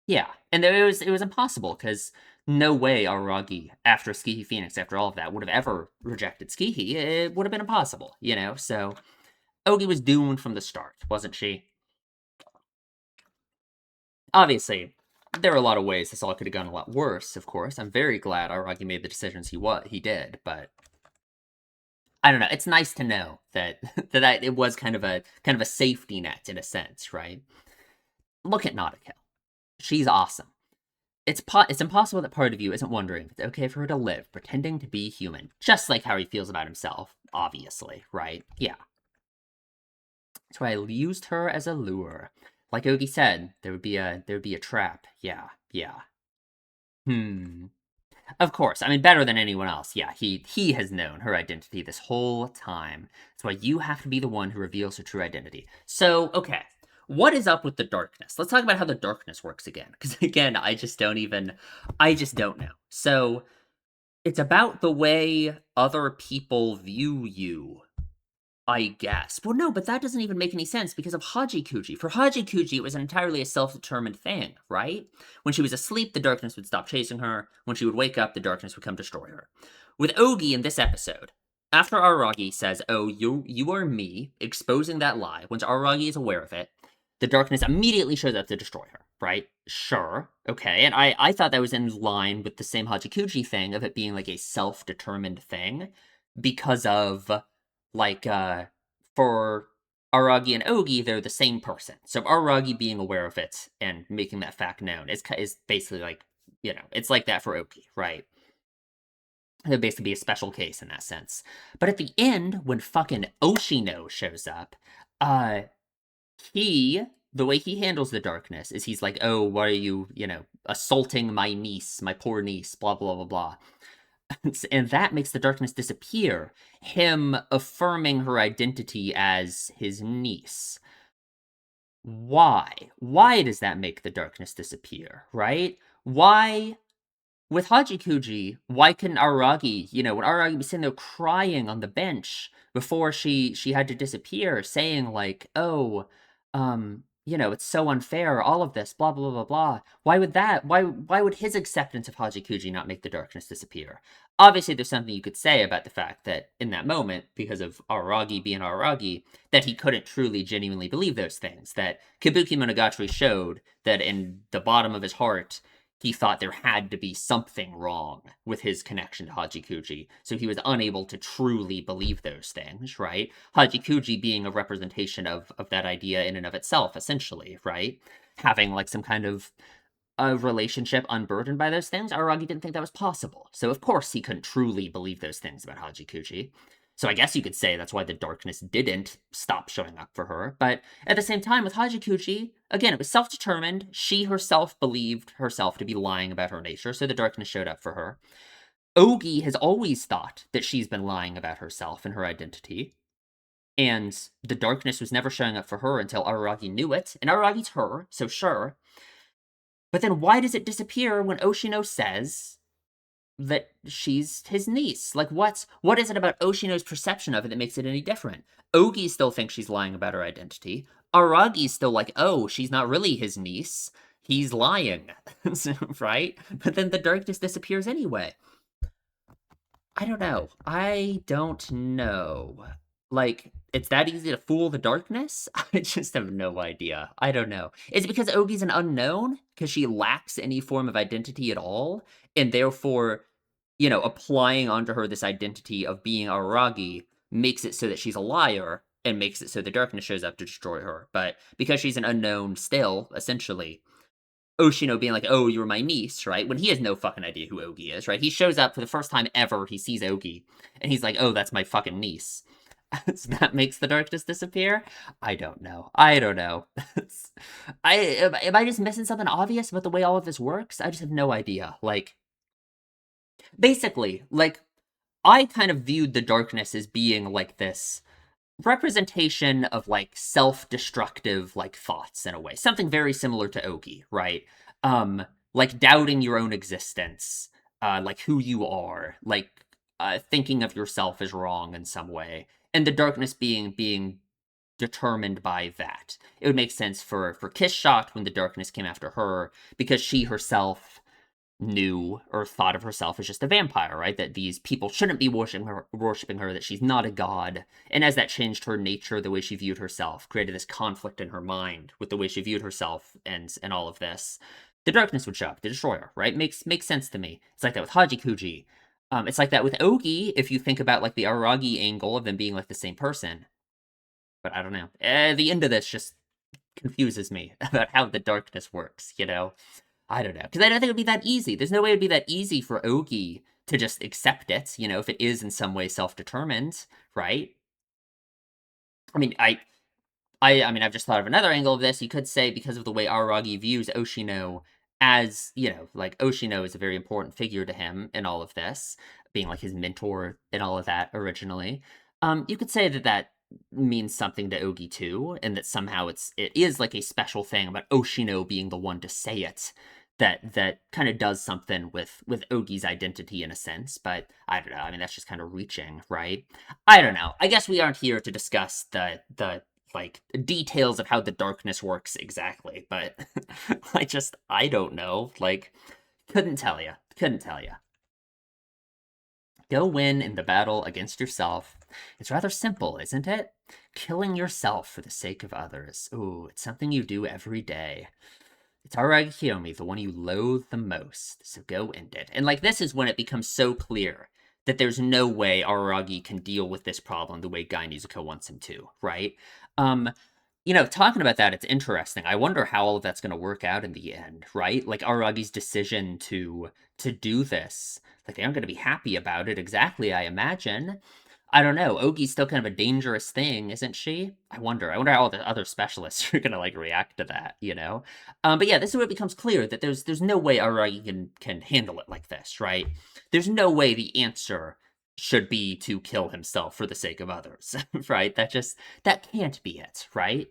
Yeah, and it was impossible because no way Aragi after Skihi Phoenix after all of that would have ever rejected Skihi. It would have been impossible, So Ogi was doomed from the start, wasn't she? Obviously, there are a lot of ways this all could have gone a lot worse, of course. I'm very glad Araki made the decisions he did, but I don't know. It's nice to know that it was kind of a safety net in a sense, right? Look at Nautical. She's awesome. It's impossible that part of you isn't wondering if it's okay for her to live, pretending to be human, just like how he feels about himself, obviously, right? Yeah. That's why I used her as a lure. Like Ougi said, there would be a trap. Yeah, yeah. Hmm. Of course. I mean, better than anyone else. Yeah, he has known her identity this whole time. That's why you have to be the one who reveals her true identity. So, okay. What is up with the darkness? Let's talk about how the darkness works again. Because again, I just don't know. So, it's about the way other people view you, I guess. Well, no, but that doesn't even make any sense because of Hajikuji. For Hajikuji, it was entirely a self-determined thing, right? When she was asleep, the darkness would stop chasing her. When she would wake up, the darkness would come destroy her. With Ougi in this episode, after Araragi says, "Oh, you are me," exposing that lie, once Araragi is aware of it, the darkness immediately shows up to destroy her, right? Sure, okay. And I thought that was in line with the same Hajikuji thing of it being like a self-determined thing because of like for Aragi and Ougi, they're the same person. So Aragi being aware of it and making that fact known is basically like, it's like that for Ougi, right? It would basically be a special case in that sense. But at the end, when fucking Oshino shows up, uh the way he handles the darkness is he's like, "Oh, why are you, assaulting my niece, my poor niece, blah blah blah blah." And that makes the darkness disappear, him affirming her identity as his niece. Why? Why does that make the darkness disappear, right? Why, with Hajikuji, why couldn't Aragi, when Aragi was sitting there crying on the bench before she had to disappear, saying like, "Oh, it's so unfair, all of this, blah blah blah blah." Why would his acceptance of Hajikuji not make the darkness disappear? Obviously, there's something you could say about the fact that in that moment, because of Aragi being Aragi, that he couldn't truly, genuinely believe those things. That Kabuki Monogatari showed that in the bottom of his heart, he thought there had to be something wrong with his connection to Hajikuji, so he was unable to truly believe those things, right? Hajikuji being a representation of that idea in and of itself, essentially, right? Having like some kind of a relationship unburdened by those things, Aragi didn't think that was possible. So of course he couldn't truly believe those things about Hajikuji. So I guess you could say that's why the darkness didn't stop showing up for her. But at the same time, with Hajikuji, again, it was self-determined. She herself believed herself to be lying about her nature, so the darkness showed up for her. Ougi has always thought that she's been lying about herself and her identity. And the darkness was never showing up for her until Araragi knew it. And Aragi's her, so sure. But then why does it disappear when Oshino says that she's his niece? Like, what is it about Oshino's perception of it that makes it any different? Ougi still thinks she's lying about her identity. Aragi's still like, oh, she's not really his niece. He's lying, right? But then the darkness disappears anyway. I don't know. I don't know. Like, it's that easy to fool the darkness? I just have no idea. I don't know. Is it because Ogi's an unknown? Because she lacks any form of identity at all? And therefore, applying onto her this identity of being Aragi makes it so that she's a liar and makes it so the darkness shows up to destroy her. But because she's an unknown still, essentially, Oshino being like, "Oh, you're my niece," right? When he has no fucking idea who Ougi is, right? He shows up for the first time ever, he sees Ougi, and he's like, "Oh, that's my fucking niece." So that makes the darkness disappear? I don't know. I don't know. Am I just missing something obvious about the way all of this works? I just have no idea. Like, basically, like, I kind of viewed the darkness as being like this representation of like self-destructive like thoughts in a way, something very similar to Ougi, right? Like doubting your own existence, like who you are, like thinking of yourself as wrong in some way, and the darkness being determined by that. It would make sense for Kiss Shot when the darkness came after her, because she herself knew or thought of herself as just a vampire, right? That these people shouldn't be worshiping her, that she's not a god. And as that changed her nature, the way she viewed herself, created this conflict in her mind with the way she viewed herself and all of this, the darkness would show up to destroy her, right? Makes sense to me. It's like that with Hajikuji. It's like that with Ogi, if you think about like the Aragi angle of them being like the same person. But I don't know. The end of this just confuses me about how the darkness works, you know? I don't know. Because I don't think it would be that easy. There's no way it would be that easy for Ogi to just accept it, you know, if it is in some way self-determined, right? I mean, I mean, I've just thought of another angle of this. You could say because of the way Aragi views Oshino as, you know, like Oshino is a very important figure to him in all of this, being like his mentor and all of that originally. You could say that that means something to Ogi too, and that somehow it is like a special thing about Oshino being the one to say it that kind of does something with Ogi's identity in a sense. But I don't know. I mean, that's just kind of reaching, right? I don't know. I guess we aren't here to discuss the like details of how the darkness works exactly, but I don't know. Like, couldn't tell you. Couldn't tell you. Go win in the battle against yourself. It's rather simple, isn't it? Killing yourself for the sake of others. Ooh, it's something you do every day. It's Aragi Kiyomi, the one you loathe the most, so go end it. And like this is when it becomes so clear that there's no way Aragi can deal with this problem the way Guy Nizuka wants him to, right? Um, you know, talking about that, it's interesting. I wonder how all of that's going to work out in the end, right? Like Aragi's decision to do this, like they aren't going to be happy about it exactly, I imagine. I don't know. Ogi's still kind of a dangerous thing, isn't she? I wonder. I wonder how all the other specialists are gonna like react to that, you know? But yeah, this is where it becomes clear that there's no way Aragi can handle it like this, right? There's no way the answer should be to kill himself for the sake of others, right? That can't be it, right?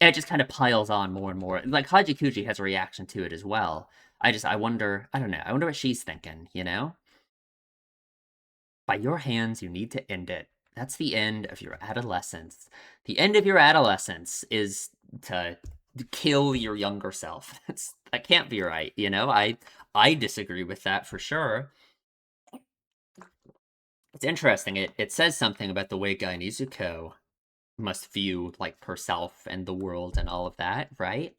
And it just kind of piles on more and more. Like Hajikuji has a reaction to it as well. I wonder, I don't know. I wonder what she's thinking, you know? By your hands, you need to end it. That's the end of your adolescence. The end of your adolescence is to kill your younger self. That can't be right, you know? I disagree with that for sure. It's interesting. It says something about the way Guy Nizuko must view like herself and the world and all of that, right?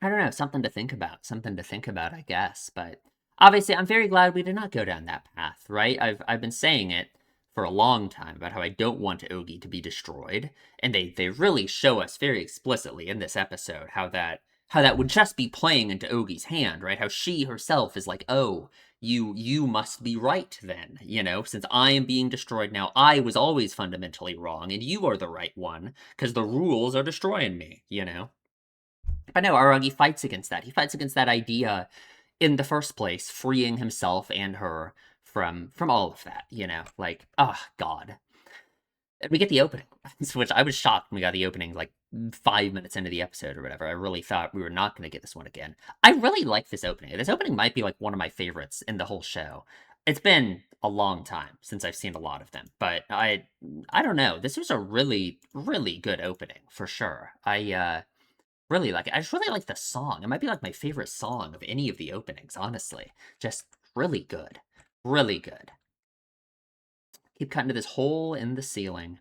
I don't know, something to think about. Something to think about, I guess. But obviously, I'm very glad we did not go down that path, right? I've been saying it for a long time about how I don't want Ogi to be destroyed, and they really show us very explicitly in this episode how that would just be playing into Ogi's hand, right? How she herself is like, "Oh, you must be right then, you know, since I am being destroyed now, I was always fundamentally wrong, and you are the right one, because the rules are destroying me, you know?" But no, Aragi fights against that. He fights against that idea in the first place, freeing himself and her from all of that, you know? Like, oh god. And we get the opening, which I was shocked when we got the opening like 5 minutes into the episode or whatever. I really thought we were not going to get this one again. I really like this opening. This opening might be like one of my favorites in the whole show. It's been a long time since I've seen a lot of them, but I don't know. This was a really good opening for sure. I really like it. I just really like the song. It might be like my favorite song of any of the openings, honestly. Just really good. Really good. Keep cutting to this hole in the ceiling.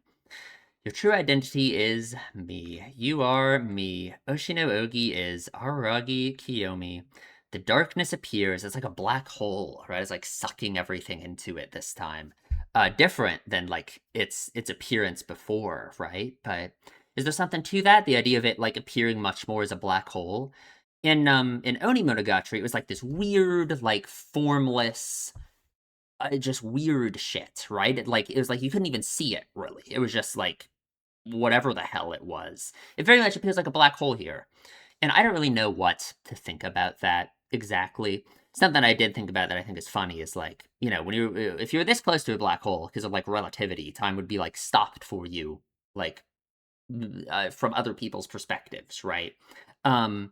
Your true identity is me. You are me. Oshino Ogi is Aragi Kiyomi. The darkness appears. It's like a black hole, right? It's like sucking everything into it this time. Different than like its appearance before, right? But is there something to that? The idea of it like appearing much more as a black hole. In Owarimonogatari, it was like this weird, like formless, just weird shit, right? It was like you couldn't even see it really. It was just like whatever the hell it was. It very much appears like a black hole here. And I don't really know what to think about that exactly. Something I did think about that I think is funny is like, you know, when you if you're this close to a black hole because of like relativity, time would be like stopped for you, like from other people's perspectives, right? Um,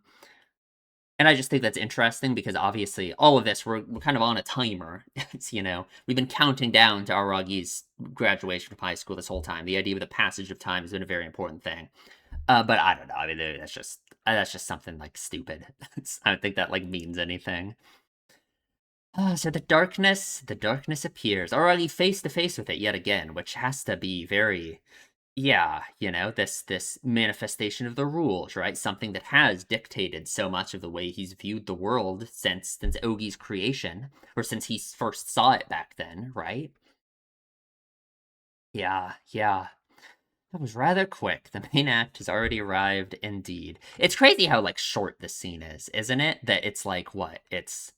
and I just think that's interesting because obviously all of this we're kind of on a timer. It's, you know, we've been counting down to Aragi's graduation from high school this whole time. The idea of the passage of time has been a very important thing. But I don't know. I mean, that's just something like stupid. I don't think that like means anything. So the darkness appears. Aragi face to face with it yet again, which has to be very Yeah, this manifestation of the rules, right? Something that has dictated so much of the way he's viewed the world since Ogi's creation, or since he first saw it back then, right? Yeah, yeah. That was rather quick. The main act has already arrived, indeed. It's crazy how, like, short this scene is, isn't it? That it's like, what? It's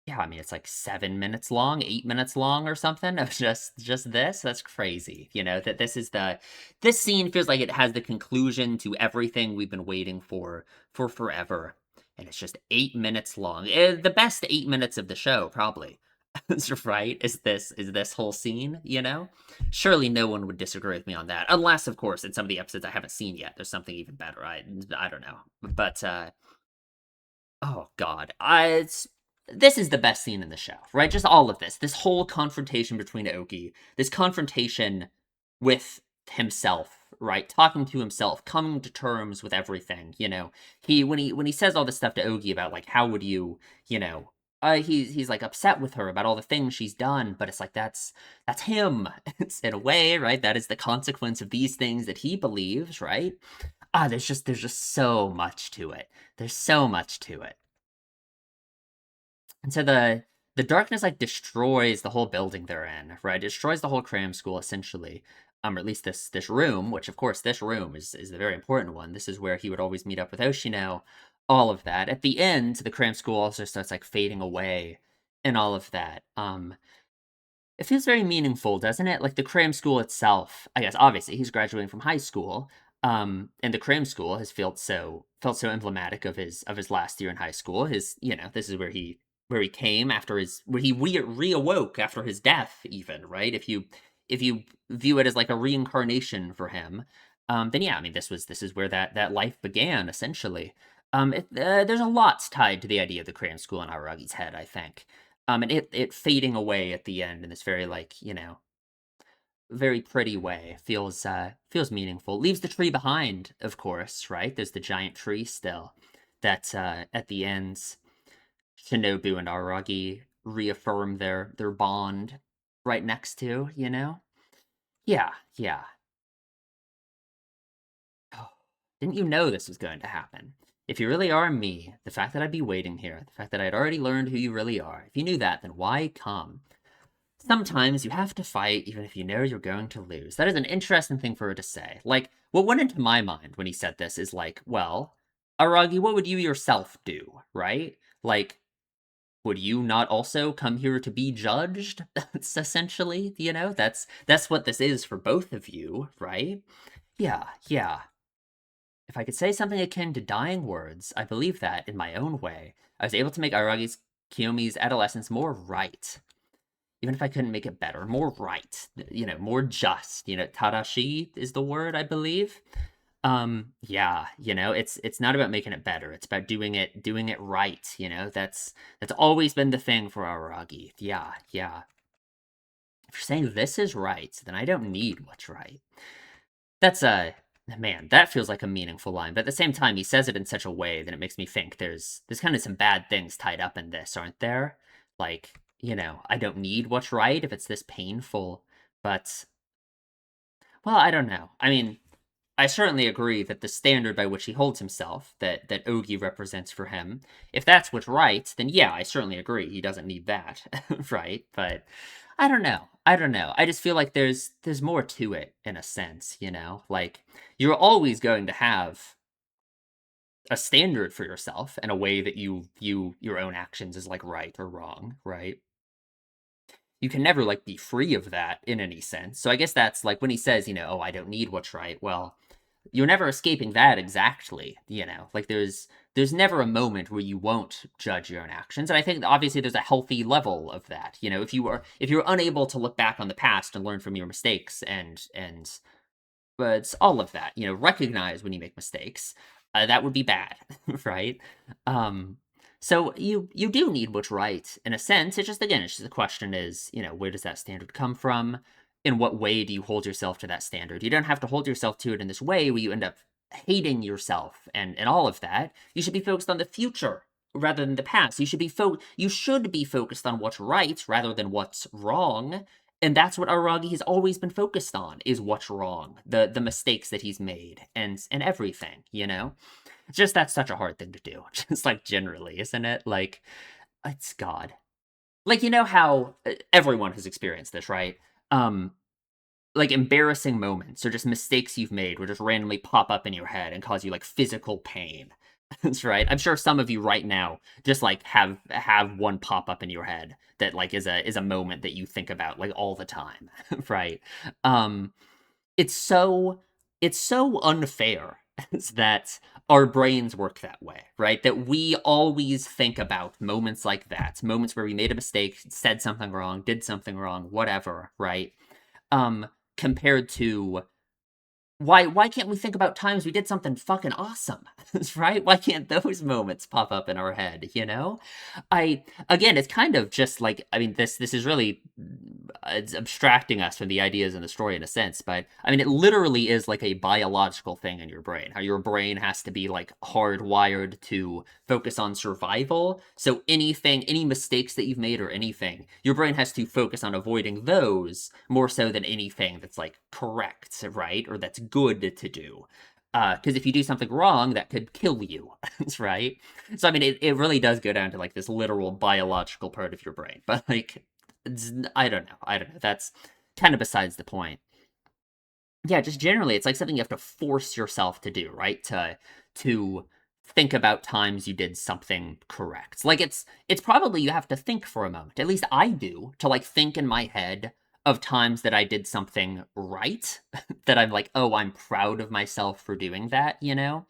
Yeah, I mean, it's like 7 minutes long, 8 minutes long or something of just this. That's crazy, that this scene feels like it has the conclusion to everything we've been waiting for forever, and it's just 8 minutes long. The best 8 minutes of the show, probably. Right? Is this whole scene, you know? Surely no one would disagree with me on that, unless, of course, in some of the episodes I haven't seen yet, there's something even better. I don't know. But, oh god, this is the best scene in the show, right? Just all of this whole confrontation between Oki, this confrontation with himself, right? Talking to himself, coming to terms with everything. He when he says all this stuff to Ogi about, like, how would you know, he's like upset with her about all the things she's done, but it's like that's him. It's in a way, right? That is the consequence of these things that he believes, right? There's just so much to it. There's so much to it. And so the darkness, like, destroys the whole building they're in, right? It destroys the whole cram school essentially. Or at least this room, which of course this room is the very important one. This is where he would always meet up with Oshino, all of that. At the end, the cram school also starts, like, fading away and all of that. It feels very meaningful, doesn't it? Like, the cram school itself, I guess obviously he's graduating from high school, and the cram school has felt so emblematic of his last year in high school. This is where he came after where he reawoke after his death, even, right? If you view it as like a reincarnation for him, then yeah, I mean, this is where that life began, essentially. There's a lot tied to the idea of the cram school in Aragi's head, I think. And it fading away at the end in this very, like, very pretty way feels meaningful. Leaves the tree behind, of course, right? There's the giant tree still that at the end Shinobu and Aragi reaffirm their bond right next to. Yeah, yeah. Oh, didn't you know this was going to happen? If you really are me, the fact that I'd be waiting here, the fact that I'd already learned who you really are, if you knew that, then why come? Sometimes you have to fight even if you know you're going to lose. That is an interesting thing for her to say. Like, what went into my mind when he said this is like, well, Aragi, what would you yourself do, right? Like, would you not also come here to be judged? That's essentially, that's what this is for both of you, right? Yeah, yeah. If I could say something akin to dying words, I believe that, in my own way, I was able to make Aragi's Kiyomi's adolescence more right. Even if I couldn't make it better, more right, more just, tadashi is the word, I believe. Yeah, it's not about making it better. It's about doing it right, that's always been the thing for Aragi. Yeah, yeah. If you're saying this is right, then I don't need what's right. That's a Man, that feels like a meaningful line, but at the same time, he says it in such a way that it makes me think there's kind of some bad things tied up in this, aren't there? Like, I don't need what's right if it's this painful, but, well, I don't know. I mean, I certainly agree that the standard by which he holds himself, that Ogi represents for him, if that's what's right, then yeah, I certainly agree. He doesn't need that, right? But I don't know. I don't know. I just feel like there's more to it in a sense. Like, you're always going to have a standard for yourself and a way that you view your own actions as, like, right or wrong, right? You can never, like, be free of that in any sense. So I guess that's like when he says, "Oh, I don't need what's right." Well, you're never escaping that exactly. Like, there's never a moment where you won't judge your own actions, and I think obviously there's a healthy level of that. If you're unable to look back on the past and learn from your mistakes and but it's all of that. Recognize when you make mistakes. That would be bad, right? Um, so you do need what's right in a sense. It's just the question is, where does that standard come from? In what way do you hold yourself to that standard? You don't have to hold yourself to it in this way where you end up hating yourself and all of that. You should be focused on the future rather than the past. You should be focused on what's right rather than what's wrong. And that's what Aragi has always been focused on, is what's wrong, the mistakes that he's made, and everything, you know? It's just that's such a hard thing to do, just, like, generally, isn't it? Like, it's God. Like, you know how everyone has experienced this, right? Um, like, embarrassing moments or just mistakes you've made will just randomly pop up in your head and cause you, like, physical pain. That's right. I'm sure some of you right now just, like, have one pop up in your head that, like, is a moment that you think about, like, all the time, right? Um, it's so it's so unfair that our brains work that way, right? That we always think about moments like that, moments where we made a mistake, said something wrong, did something wrong, whatever, right? Um, Compared to why can't we think about times we did something fucking awesome, right? Why can't those moments pop up in our head, you know? I Again, it's kind of just like, I mean, this is really it's abstracting us from the ideas in the story in a sense, but I mean, it literally is like a biological thing in your brain. How your brain has to be like hardwired to focus on survival. So anything, any mistakes that you've made or anything, your brain has to focus on avoiding those more so than anything that's like correct, right? Or that's good to do. Because if you do something wrong, that could kill you, right? So I mean, it really does go down to like this literal biological part of your brain. But like, I don't know. I don't know. That's kind of besides the point. Yeah, just generally, it's like something you have to force yourself to do, right? To think about times you did something correct. Like it's probably you have to think for a moment. At least I do, to like think in my head of times that I did something right, that I'm like, oh, I'm proud of myself for doing that, you know?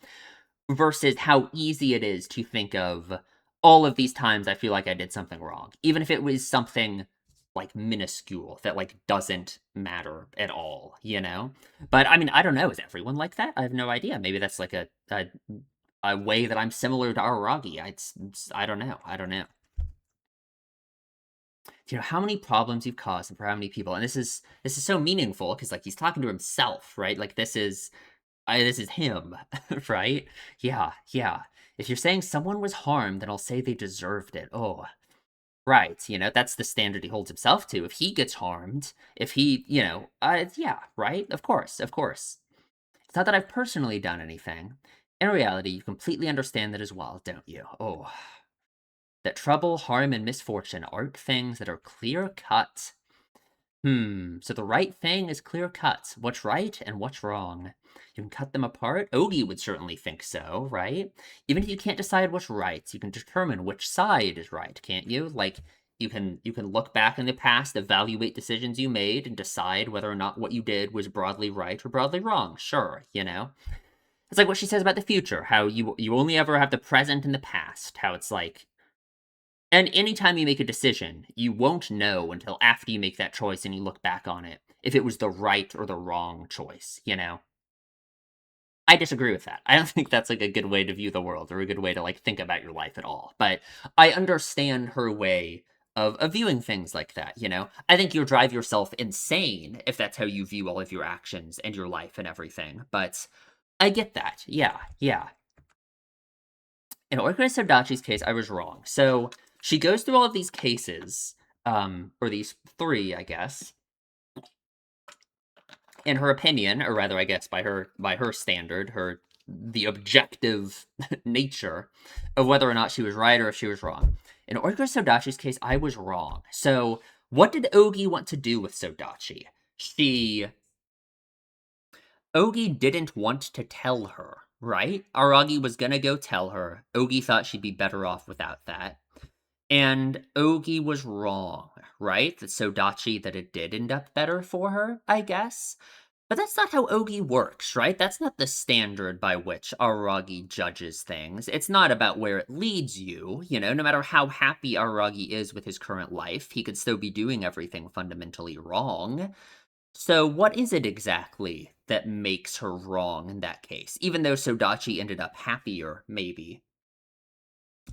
Versus how easy it is to think of all of these times I feel like I did something wrong, even if it was something like minuscule that like doesn't matter at all, you know? But I mean, I don't know. Is everyone like that? I have no idea. Maybe that's like a way that I'm similar to Araragi. I don't know. I don't know. You know how many problems you've caused and for how many people, and this is so meaningful because like he's talking to himself, right? Like this is him, right? Yeah, yeah. If you're saying someone was harmed, then I'll say they deserved it. Oh, right. You know, that's the standard he holds himself to. If he gets harmed, if he, yeah, right? Of course, of course. It's not that I've personally done anything. In reality, you completely understand that as well, don't you? Oh, that trouble, harm, and misfortune aren't things that are clear cut. So the right thing is clear cut. What's right and what's wrong? You can cut them apart. Ogi would certainly think so, right? Even if you can't decide what's right, you can determine which side is right, can't you? Like you can look back in the past, evaluate decisions you made, and decide whether or not what you did was broadly right or broadly wrong. Sure, you know? It's like what she says about the future, how you only ever have the present and the past, how it's like and anytime you make a decision, you won't know until after you make that choice and you look back on it if it was the right or the wrong choice, you know? I disagree with that. I don't think that's like a good way to view the world or a good way to like think about your life at all. But I understand her way of viewing things like that, you know? I think you'll drive yourself insane if that's how you view all of your actions and your life and everything. But I get that. Yeah, yeah. In Orkuna Sodachi's case, I was wrong. So she goes through all of these cases, or these three, I guess. In her opinion, or rather, I guess by her standard, the objective nature of whether or not she was right or if she was wrong. In Orkuna Sodachi's case, I was wrong. So what did Ogi want to do with Sodachi? She Ogi didn't want to tell her, right? Aragi was gonna go tell her. Ogi thought she'd be better off without that. And Ogi was wrong, right? That Sodachi that it did end up better for her, I guess. But that's not how Ogi works, right? That's not the standard by which Aragi judges things. It's not about where it leads you, you know, no matter how happy Aragi is with his current life, he could still be doing everything fundamentally wrong. So what is it exactly that makes her wrong in that case? Even though Sodachi ended up happier, maybe.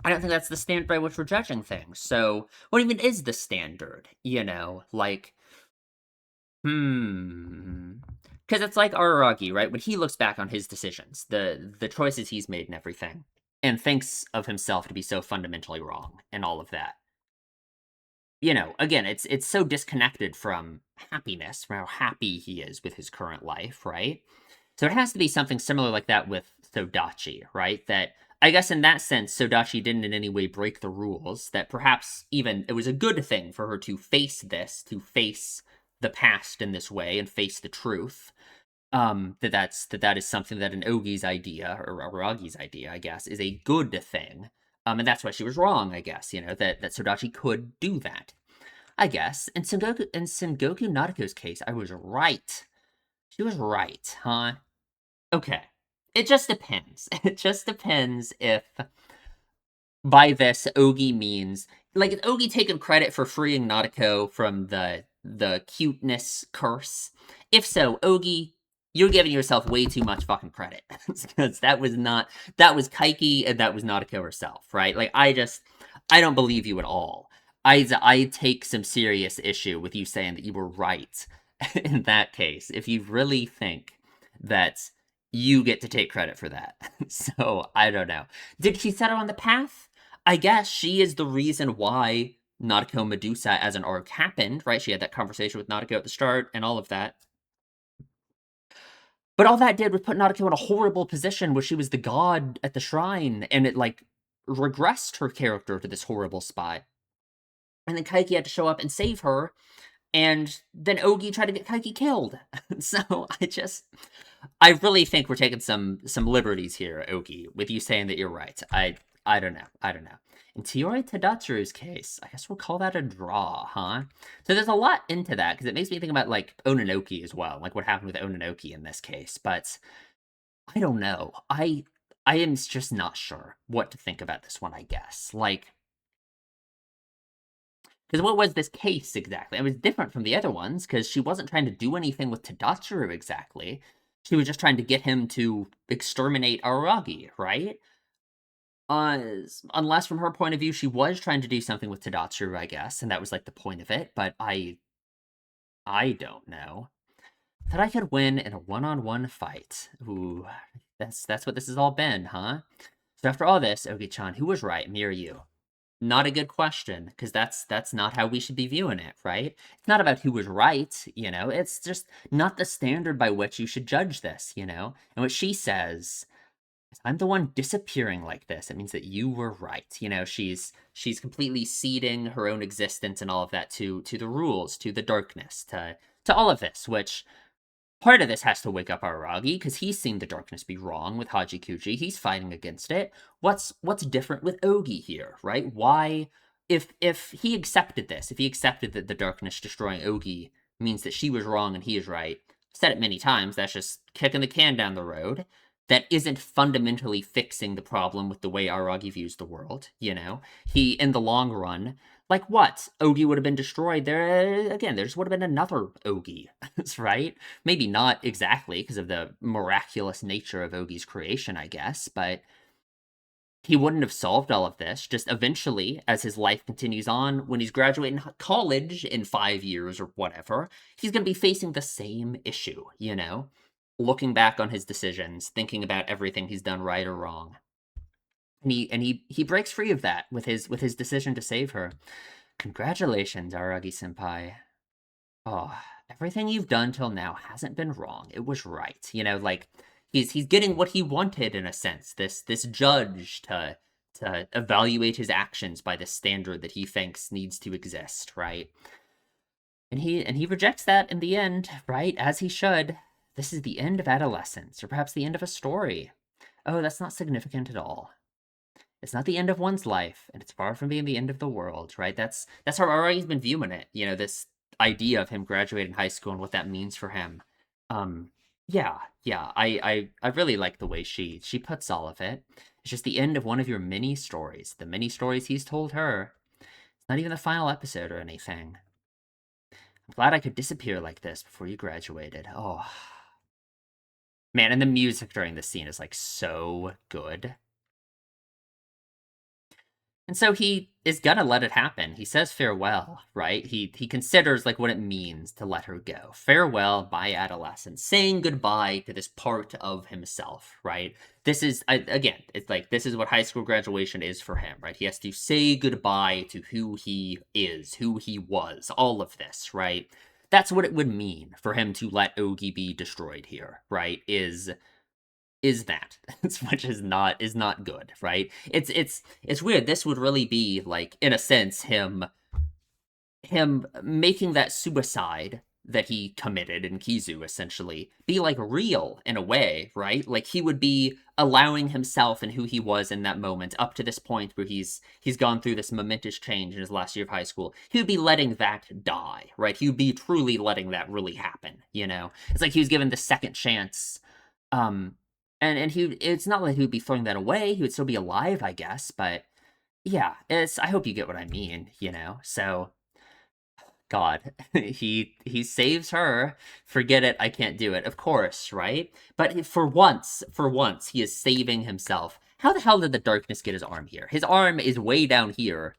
I don't think that's the standard by which we're judging things. So, what even is the standard? You know, like, because it's like Araragi, right? When he looks back on his decisions, the choices he's made and everything, and thinks of himself to be so fundamentally wrong and all of that. again, it's so disconnected from happiness, from how happy he is with his current life, right? So it has to be something similar like that with Sodachi, right? That I guess in that sense, Sodachi didn't in any way break the rules. That perhaps even it was a good thing for her to face this, to face the past in this way, and face the truth. That is something that an Ogi's idea or Aragi's idea, I guess, is a good thing. And that's why she was wrong, I guess. That Sodachi could do that. I guess in Sengoku Naruto's case, I was right. She was right, huh? Okay. It just depends. It just depends if by this Ougi means like is Ougi taking credit for freeing Nautico from the cuteness curse? If so, Ougi, you're giving yourself way too much fucking credit. Because that was Kaiki and that was Nautico herself, right? Like I don't believe you at all. I take some serious issue with you saying that you were right in that case. If you really think that you get to take credit for that. So I don't know. Did she set her on the path? I guess she is the reason why Nautico Medusa as an arc happened, right? She had that conversation with Nautico at the start and all of that. But all that did was put Nautico in a horrible position where she was the god at the shrine, and it like regressed her character to this horrible spot. And then Kaiki had to show up and save her, and then Ougi tried to get Kaiki killed. So I really think we're taking some liberties here, Oki, with you saying that you're right. I don't know. I don't know. In Tiori Tadatsuru's case, I guess we'll call that a draw, huh? So there's a lot into that because it makes me think about like Ononoki as well, like what happened with Ononoki in this case. But I don't know. I am just not sure what to think about this one. I guess like because what was this case exactly? It was different from the other ones because she wasn't trying to do anything with Tadatsuru exactly. She was just trying to get him to exterminate Aragi, right? Unless from her point of view, she was trying to do something with Tadatsuru, I guess, and that was like the point of it. But I don't know that I could win in a one-on-one fight. Ooh, that's what this has all been, huh? So after all this, Ogi-chan, who was right, me or you? Not a good question, because that's not how we should be viewing it, right? It's not about who was right. It's just not the standard by which you should judge this. And what she says, I'm the one disappearing like this. It means that you were right. She's completely ceding her own existence and all of that to the rules, to the darkness, to all of this, which part of this has to wake up Aragi because he's seen the darkness be wrong with Hajikuji. He's fighting against it. What's different with Ogi here, right? Why, if he accepted this, if he accepted that the darkness destroying Ogi means that she was wrong and he is right, I've said it many times. That's just kicking the can down the road. That isn't fundamentally fixing the problem with the way Aragi views the world. He in the long run. Like what? Ogi would have been destroyed. There just would have been another Ogi, right? Maybe not exactly because of the miraculous nature of Ogi's creation, I guess, but he wouldn't have solved all of this. Just eventually, as his life continues on, when he's graduating college in 5 years or whatever, he's going to be facing the same issue. Looking back on his decisions, thinking about everything he's done right or wrong. And he breaks free of that with his decision to save her. Congratulations, Aragi senpai. Oh, everything you've done till now hasn't been wrong. It was right. Like he's getting what he wanted in a sense. This judge to evaluate his actions by the standard that he thinks needs to exist, right? And he rejects that in the end, right? As he should. This is the end of adolescence, or perhaps the end of a story. Oh, that's not significant at all. It's not the end of one's life, and it's far from being the end of the world, right? That's how Ari's been viewing it. This idea of him graduating high school and what that means for him. Um, yeah, yeah. I really like the way she puts all of it. It's just the end of one of your many stories. The many stories he's told her. It's not even the final episode or anything. I'm glad I could disappear like this before you graduated. Oh, man, and the music during this scene is like so good. And so he is gonna let it happen. He says farewell, right? He considers like what it means to let her go. Farewell, my adolescence, saying goodbye to this part of himself, right? This is again, it's like this is what high school graduation is for him, right? He has to say goodbye to who he is, who he was, all of this, right? That's what it would mean for him to let Ougi be destroyed here, right? Is that which is not good, right? It's weird. This would really be like in a sense him making that suicide that he committed in Kizu essentially be like real in a way, right? Like he would be allowing himself and who he was in that moment up to this point where he's gone through this momentous change in his last year of high school. He would be letting that die, right? He would be truly letting that really happen, you know? It's like he was given the second chance. And he it's not like he would be throwing that away. He would still be alive, I guess, but yeah, it's I hope you get what I mean, you know? So God, he saves her. Forget it, I can't do it. Of course, right? But for once, he is saving himself. How the hell did the darkness get his arm here? His arm is way down here.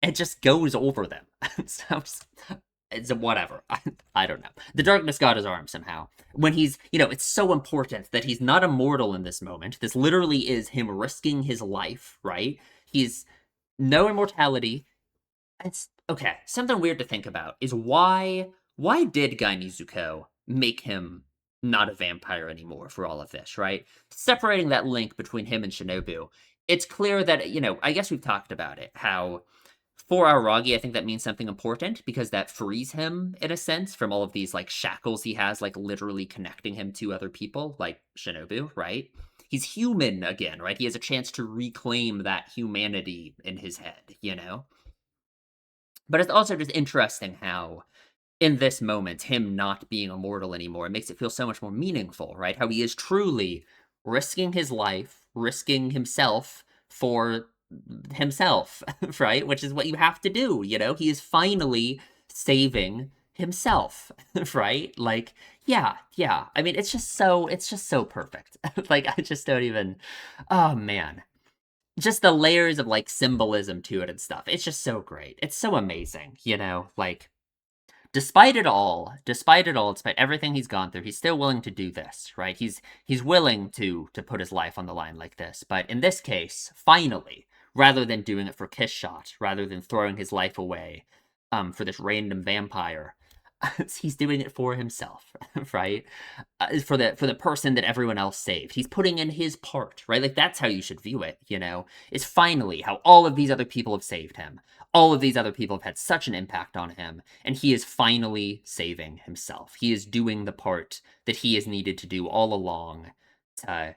It just goes over them. So it's whatever. I don't know. The darkness got his arm somehow. When it's so important that he's not immortal in this moment. This literally is him risking his life, right? He's no immortality. It's okay. Something weird to think about is why did Guy Nizuko make him not a vampire anymore for all of this, right? Separating that link between him and Shinobu, it's clear that, I guess we've talked about it, how for Aragi, I think that means something important because that frees him, in a sense, from all of these like shackles he has, like literally connecting him to other people, like Shinobu, right? He's human again, right? He has a chance to reclaim that humanity in his head. But it's also just interesting how in this moment, him not being immortal anymore, it makes it feel so much more meaningful, right? How he is truly risking his life, risking himself for himself, right? Which is what you have to do. He is finally saving himself, right? Like, yeah, yeah. I mean, it's just so perfect. Like, I just don't even, oh man. Just the layers of like symbolism to it and stuff. It's just so great. It's so amazing. Like, despite everything he's gone through, he's still willing to do this, right? He's willing to put his life on the line like this. But in this case, finally, rather than doing it for Kiss Shot, rather than throwing his life away, for this random vampire, he's doing it for himself, right? For the person that everyone else saved. He's putting in his part, right? Like that's how you should view it. It's finally how all of these other people have saved him. All of these other people have had such an impact on him, and he is finally saving himself. He is doing the part that he has needed to do all along to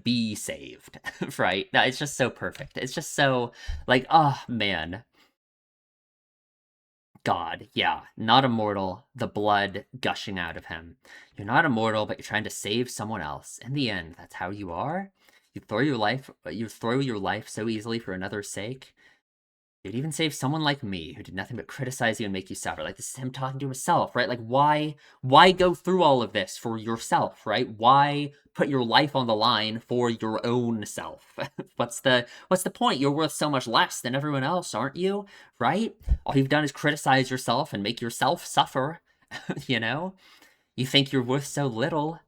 be saved, right? No, it's just so perfect. It's just so like, oh man. God, yeah, not immortal, the blood gushing out of him. You're not immortal, but you're trying to save someone else. In the end, that's how you are. You throw your life so easily for another's sake. You'd even save someone like me who did nothing but criticize you and make you suffer. Like this is him talking to himself, right? Like why go through all of this for yourself, right? Why put your life on the line for your own self? What's the point? You're worth so much less than everyone else, aren't you? Right? All you've done is criticize yourself and make yourself suffer, you know? You think you're worth so little.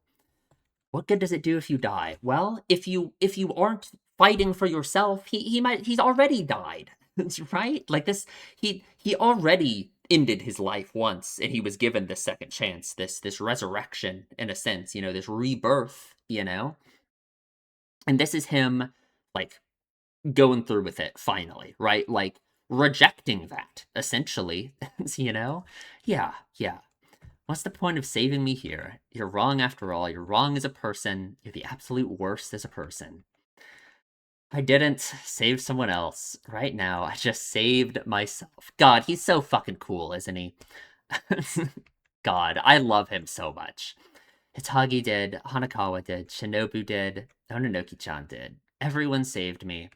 What good does it do if you die? Well, if you aren't fighting for yourself, he's already died. Right? Like this he already ended his life once and he was given this second chance, this resurrection in a sense, this rebirth. And this is him like going through with it finally, right? Like rejecting that essentially, you know? Yeah, yeah. What's the point of saving me here? You're wrong after all. You're wrong as a person. You're the absolute worst as a person. I didn't save someone else. Right now, I just saved myself. God, he's so fucking cool, isn't he? God, I love him so much. Hitagi did, Hanakawa did, Shinobu did, Ononoki-chan did. Everyone saved me.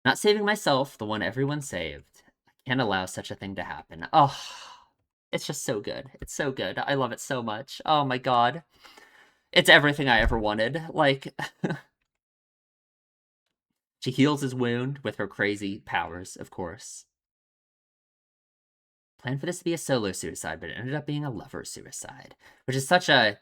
Not saving myself, the one everyone saved. I can't allow such a thing to happen. Oh, it's just so good. It's so good. I love it so much. Oh my god. It's everything I ever wanted. Like, She heals his wound with her crazy powers, of course. Planned for this to be a solo suicide, but it ended up being a lover suicide, which is such a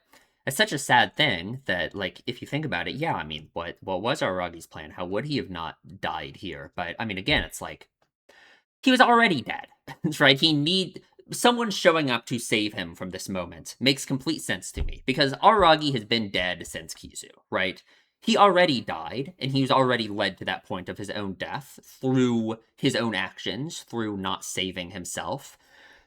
sad thing that, like, if you think about it, yeah, I mean, what was Aragi's plan? How would he have not died here? But I mean, again, it's like he was already dead. Right? He need someone showing up to save him from this moment makes complete sense to me because Aragi has been dead since Kizu, right? He already died, and he was already led to that point of his own death through his own actions, through not saving himself.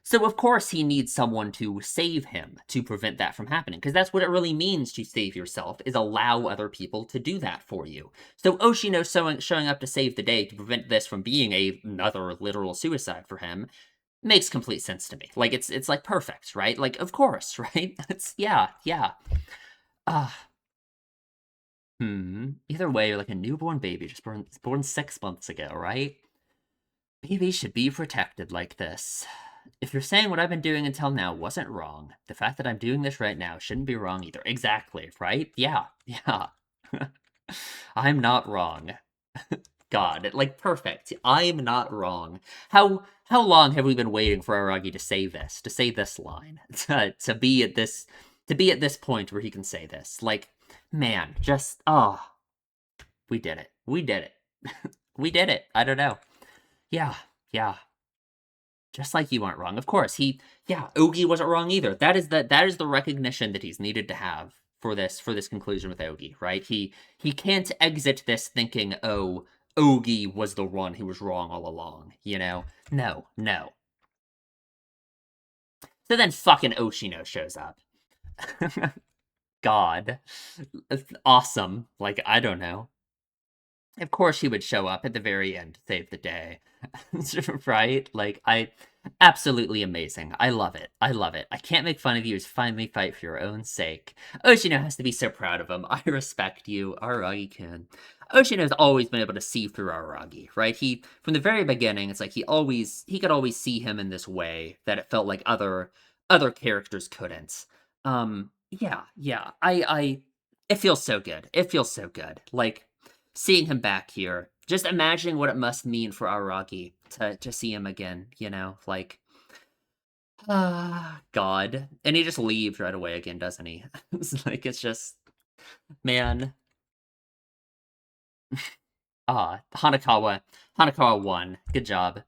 So of course he needs someone to save him to prevent that from happening, because that's what it really means to save yourself, is allow other people to do that for you. So Oshino showing up to save the day to prevent this from being another literal suicide for him makes complete sense to me. Like it's like perfect, right? Like of course, right? It's yeah. Uh Either way, you're like a newborn baby just born 6 months ago, right? Babies should be protected like this. If you're saying what I've been doing until now wasn't wrong, the fact that I'm doing this right now shouldn't be wrong either. Exactly, right? Yeah. I'm not wrong. God, like perfect. I'm not wrong. How long have we been waiting for Aragi to say this line, to be at this point where he can say this? Like, man, just we did it. We did it. We did it. I don't know. Yeah, yeah. Just like you aren't wrong. Of course, Ougi wasn't wrong either. That is the recognition that he's needed to have for this conclusion with Ougi, right? He can't exit this thinking, oh, Ougi was the one who was wrong all along, you know? No, no. So then fucking Oshino shows up. God. Awesome. Like, I don't know. Of course he would show up at the very end to save the day. Right? Like, absolutely amazing. I love it. I love it. I can't make fun of you. Just finally fight for your own sake. Oshino has to be so proud of him. I respect you. Aragi-kun. Oshino has always been able to see through Aragi, right? From the very beginning, it's like he could always see him in this way that it felt like other characters couldn't. Yeah. It feels so good. It feels so good. Like, seeing him back here, just imagining what it must mean for Aragi to see him again, you know? Like, God. And he just leaves right away again, doesn't he? It's just, man. Hanakawa won. Good job.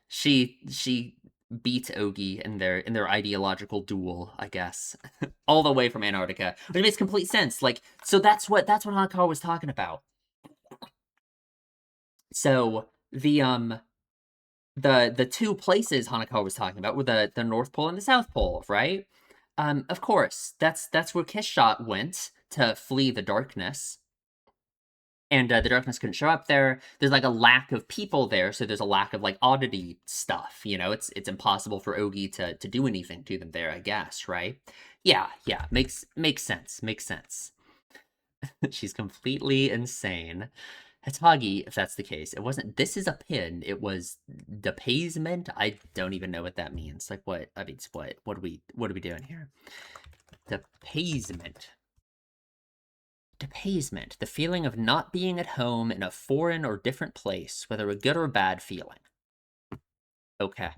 She beat Ougi in their ideological duel, I guess. All the way from Antarctica. Which makes complete sense. Like, so that's what Hanakawa was talking about. So the two places Hanako was talking about were the North Pole and the South Pole, right? Of course, that's where Kishshot went to flee the darkness, and the darkness couldn't show up there. There's like a lack of people there, so there's a lack of like oddity stuff. You know, it's impossible for Ougi to do anything to them there, I guess, right? Yeah, makes sense. Makes sense. She's completely insane. Hitagi, if that's the case, it wasn't. This is a pin. It was depaysement. I don't even know what that means. Like what? I mean, what are we doing here? Depaysement. Depaysement. The feeling of not being at home in a foreign or different place, whether a good or bad feeling. Okay.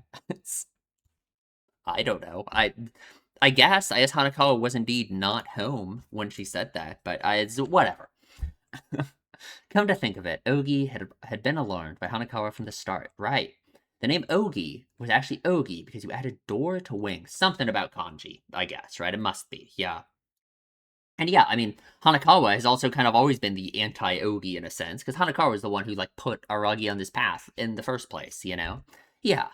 I don't know. I guess Hanakawa was indeed not home when she said that, but it's whatever. Come to think of it, Ougi had been alarmed by Hanakawa from the start. Right. The name Ougi was actually Ougi because you added door to wing. Something about kanji, I guess, right? It must be, yeah. And yeah, I mean, Hanakawa has also kind of always been the anti-Ougi in a sense, because Hanakawa was the one who, like, put Aragi on this path in the first place, you know? Yeah.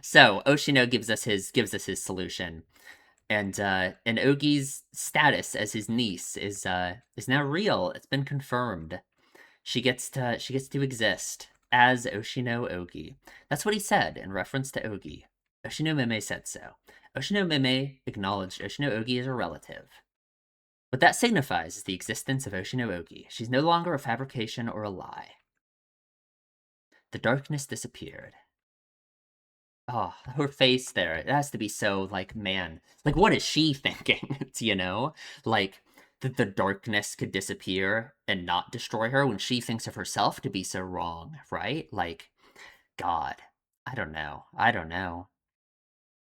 So, Oshino gives us his solution. And Ougi's status as his niece is now real. It's been confirmed. She gets to exist as Oshino Ougi. That's what he said in reference to Ougi. Oshino Meme said so. Oshino Meme acknowledged Oshino Ougi as a relative. What that signifies is the existence of Oshino Ougi. She's no longer a fabrication or a lie. The darkness disappeared. Oh, her face there. It has to be so, like, man. Like, what is she thinking? You know? Like, that the darkness could disappear and not destroy her when she thinks of herself to be so wrong, right? Like, God, I don't know. I don't know.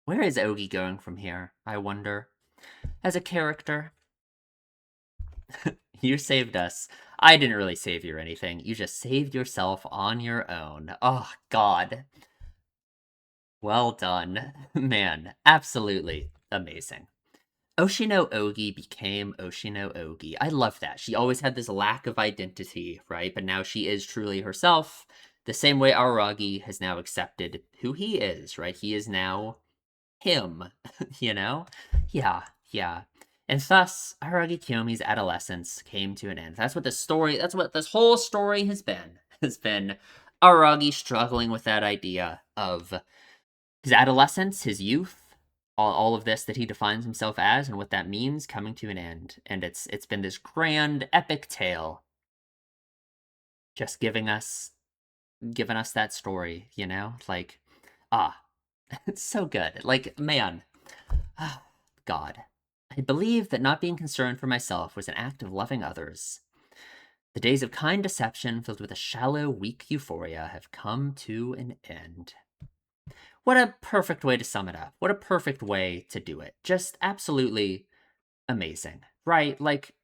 Where is Ougi going from here, I wonder? As a character, you saved us. I didn't really save you or anything. You just saved yourself on your own. Oh, God. Well done. Man, absolutely amazing. Oshino Ogi became Oshino Ogi. I love that. She always had this lack of identity, right? But now she is truly herself. The same way Araragi has now accepted who he is, right? He is now him, you know? Yeah, yeah. And thus, Araragi Kiyomi's adolescence came to an end. That's what this whole story has been Araragi struggling with that idea of his adolescence, his youth, all of this that he defines himself as and what that means coming to an end. And it's been this grand epic tale just giving us that story, you know? Like, ah, it's so good. Like, man, God. I believe that not being concerned for myself was an act of loving others. The days of kind deception filled with a shallow, weak euphoria have come to an end. What a perfect way to sum it up. What a perfect way to do it. Just absolutely amazing. Right? Like,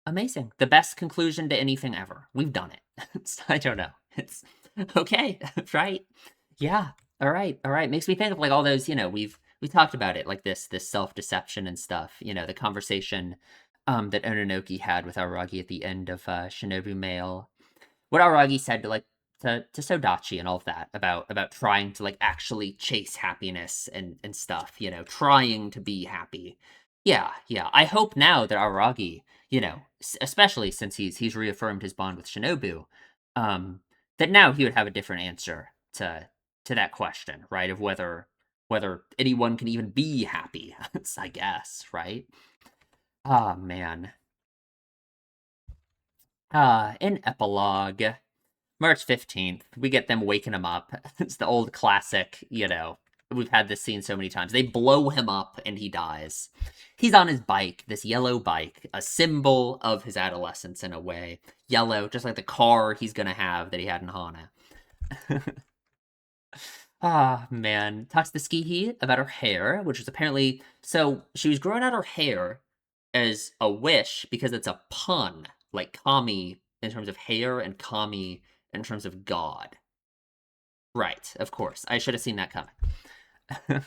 amazing. The best conclusion to anything ever. We've done it. I don't know. It's okay, right? Yeah. All right. All right. Makes me think of like all those, we talked about it, like this self-deception and stuff, the conversation that Ononoki had with Aragi at the end of Shinobu Mail. What Aragi said to Sodachi and all of that about trying to like actually chase happiness and stuff, trying to be happy. Yeah, yeah. I hope now that Aragi, especially since he's reaffirmed his bond with Shinobu, um, that now he would have a different answer to that question, right? Of whether anyone can even be happy. I guess, right? Ah, man. In epilogue. March 15th, we get them waking him up. It's the old classic, We've had this scene so many times. They blow him up and he dies. He's on his bike, this yellow bike, a symbol of his adolescence in a way. Yellow, just like the car he's gonna have that he had in Hana. Ah, man. Talks to Skihi about her hair, which was apparently. So she was growing out her hair as a wish because it's a pun, like Kami in terms of hair and Kami in terms of God. Right, of course. I should have seen that coming.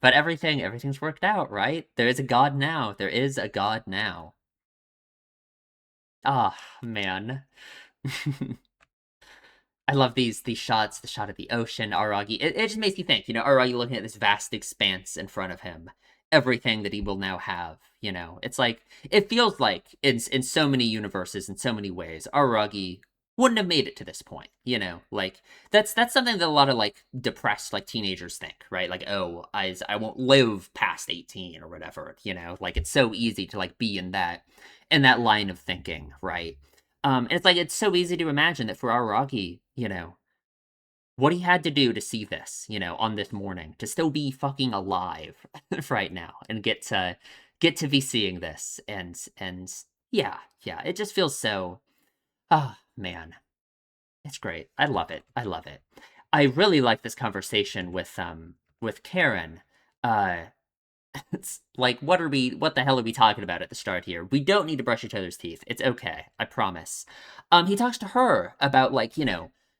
But everything's worked out, right? There is a God now. There is a God now. Ah, man. I love these shots, the shot of the ocean, Aragi. It just makes you think, Aragi looking at this vast expanse in front of him. Everything that he will now have. It's like it feels like in so many universes, in so many ways, Aragi wouldn't have made it to this point. Like that's something that a lot of like depressed like teenagers think, right? Like, oh, I won't live past 18 or whatever. Like it's so easy to like be in that line of thinking, right? And it's like it's so easy to imagine that for Araki, what he had to do to see this, on this morning, to still be fucking alive right now and get to be seeing this and yeah, yeah, it just feels so man. It's great. I love it. I love it. I really like this conversation with Karen. Uh it's like, what the hell are we talking about at the start here? We don't need to brush each other's teeth. It's okay. I promise. He talks to her about, like,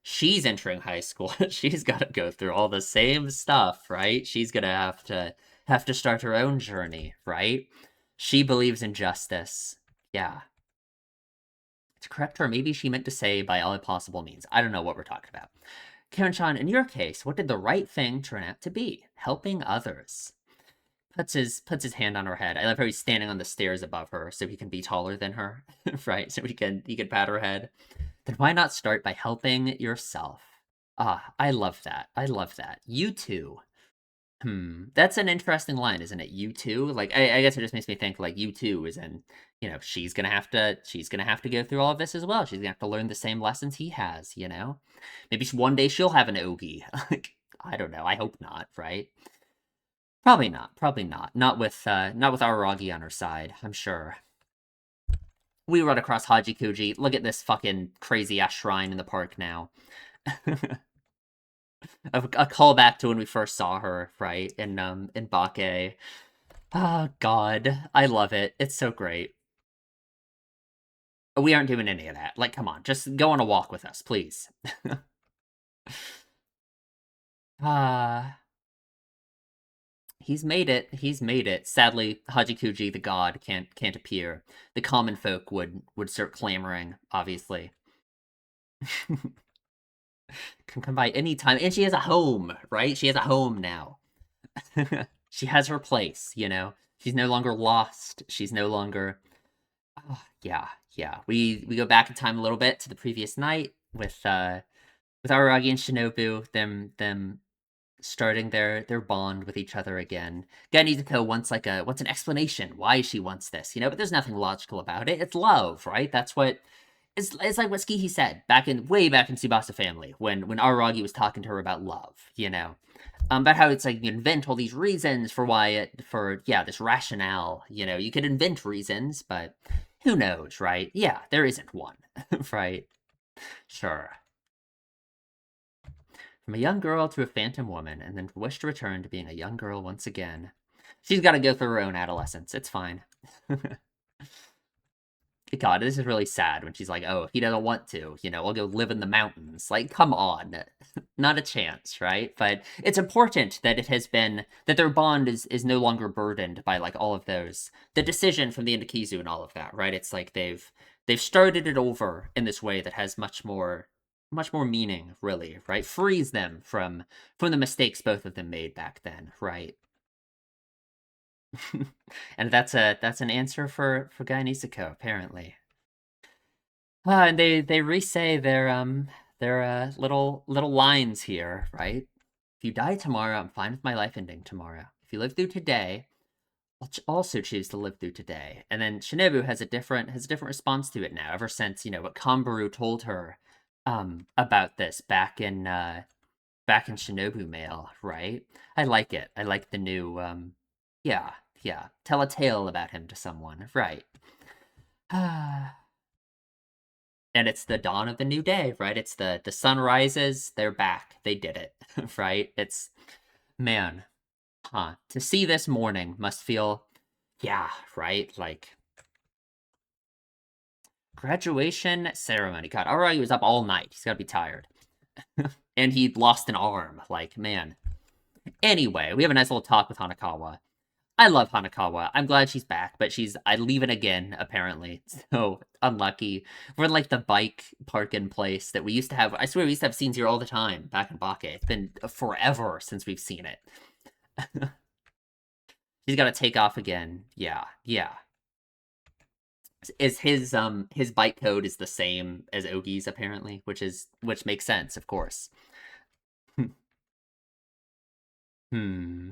she's entering high school. She's got to go through all the same stuff, right? She's going to have to start her own journey, right? She believes in justice. Yeah. To correct her, maybe she meant to say by all possible means. I don't know what we're talking about. Karen-chan, in your case, what did the right thing turn out to be? Helping others. Puts his hand on her head. I love how he's standing on the stairs above her so he can be taller than her, right? So he can pat her head. Then why not start by helping yourself? Ah, I love that. I love that. You too. That's an interesting line, isn't it? You too. Like I guess it just makes me think like you too is in, she's gonna have to go through all of this as well. She's gonna have to learn the same lessons he has. Maybe one day she'll have an Ogi. Like, I don't know. I hope not, right? Probably not. Probably not. Not with Araragi on her side, I'm sure. We run across Hajikuji. Look at this fucking crazy ass shrine in the park now. A callback to when we first saw her, right? In Bake. Oh god. I love it. It's so great. We aren't doing any of that. Like, come on, just go on a walk with us, please. Ah, he's made it. He's made it. Sadly, Hajikuji, the god, can't appear. The common folk would start clamoring, obviously. Can come by any time, and she has a home, right? She has a home now. She has her place, you know. She's no longer lost. She's no longer. Oh, yeah, yeah. We go back in time a little bit to the previous night with Araragi and Shinobu, them starting their bond with each other again. Guy Nizuko wants an explanation why she wants this, you know, but there's nothing logical about it. It's love, right? That's what it's like what Skihi said way back in Tsubasa Family when Araragi was talking to her about love, you know. About how it's like you invent all these reasons for this rationale, you know, you could invent reasons, but who knows, right? Yeah, there isn't one, right? Sure. From a young girl to a phantom woman, and then wish to return to being a young girl once again. She's got to go through her own adolescence. It's fine. God, this is really sad when she's like, oh, he doesn't want to, you know, I'll go live in the mountains. Like, come on. Not a chance, right? But it's important that that their bond is no longer burdened by like all of the decision from the Indokizu and all of that, right? It's like they've started it over in this way that has much more meaning, really, right? Frees them from the mistakes both of them made back then, right? And that's an answer for Guy Nisako, apparently. And they re-say their little lines here, right? If you die tomorrow, I'm fine with my life ending tomorrow. If you live through today, I'll also choose to live through today. And then Shinobu has a different response to it now, ever since, you know, what Kambaru told her about this back in Shinobu Mail, right? I like it. I like the new yeah, yeah. Tell a tale about him to someone, right? And it's the dawn of the new day, right? It's the sun rises, they're back. They did it, right? It's man, huh. To see this morning must feel yeah, right? Like graduation ceremony. God, alright, he was up all night. He's gotta be tired. And he lost an arm. Like, man. Anyway, we have a nice little talk with Hanakawa. I love Hanakawa. I'm glad she's back, but I leaving again, apparently. So unlucky. We're in like the bike parking place that we used to have. I swear we used to have scenes here all the time back in Bake. It's been forever since we've seen it. He's got to take off again. Yeah, yeah. Is his bike code is the same as Ougi's apparently, which makes sense, of course. Hmm.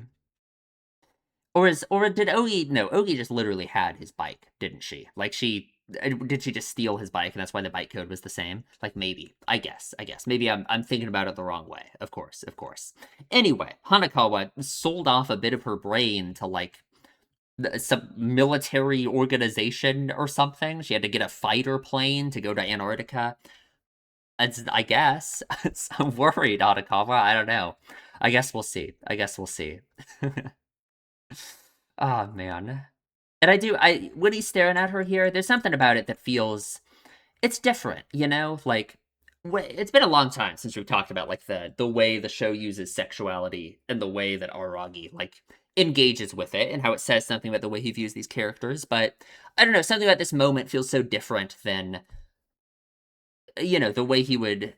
Or did Ougi no, Ougi just literally had his bike, didn't she? Like did she just steal his bike and that's why the bike code was the same? Like maybe. I guess. Maybe I'm thinking about it the wrong way. Of course, of course. Anyway, Hanakawa sold off a bit of her brain to like some military organization or something. She had to get a fighter plane to go to Antarctica. I guess. I'm worried, Hanakawa. I don't know. I guess we'll see. I guess we'll see. Oh man. And I when he's staring at her here, there's something about it that feels it's different, you know? Like it's been a long time since we've talked about like the way the show uses sexuality and the way that Aragi like engages with it and how it says something about the way he views these characters, but I don't know, something about this moment feels so different than you know the way he would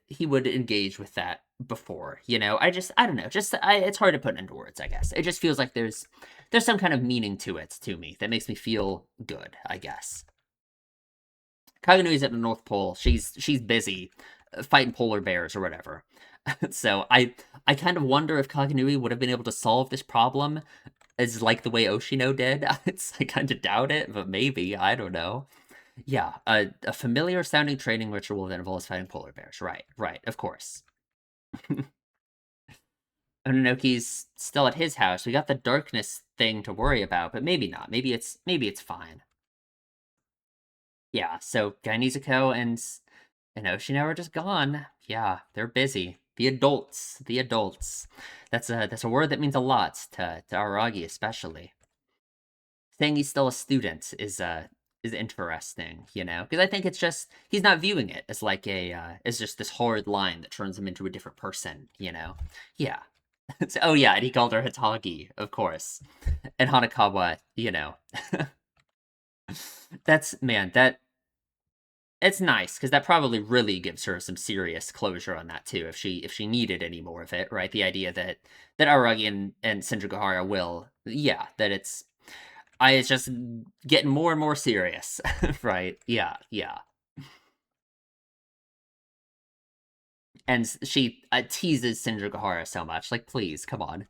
engage with that before, you know. I don't know, it's hard to put into words. I guess it just feels like there's some kind of meaning to it to me that makes me feel good, I guess. Kaganui's at the North Pole. She's busy fighting polar bears or whatever. So I kind of wonder if Kaganui would have been able to solve this problem as like the way Oshino did. I kind of doubt it, but maybe, I don't know. Yeah, a familiar sounding training ritual that involves fighting polar bears. Right, right, of course. Ononoki's still at his house. We got the darkness thing to worry about, but maybe not. Maybe it's fine. Yeah, so Guy and Oshino are just gone. Yeah, they're busy. The adults. The adults. That's a word that means a lot to Aragi especially. Saying he's still a student is interesting, because I think it's just he's not viewing it as like as just this horrid line that turns him into a different person. Yeah. Oh yeah, and he called her Hitagi, of course. And Hanakawa, that's man, that it's nice because that probably really gives her some serious closure on that too, if she needed any more of it, right? The idea that Aragi and Shinjuguhara will, yeah, that it's just getting more and more serious, right? Yeah, yeah. And she teases Shinjuguhara so much, like, please, come on.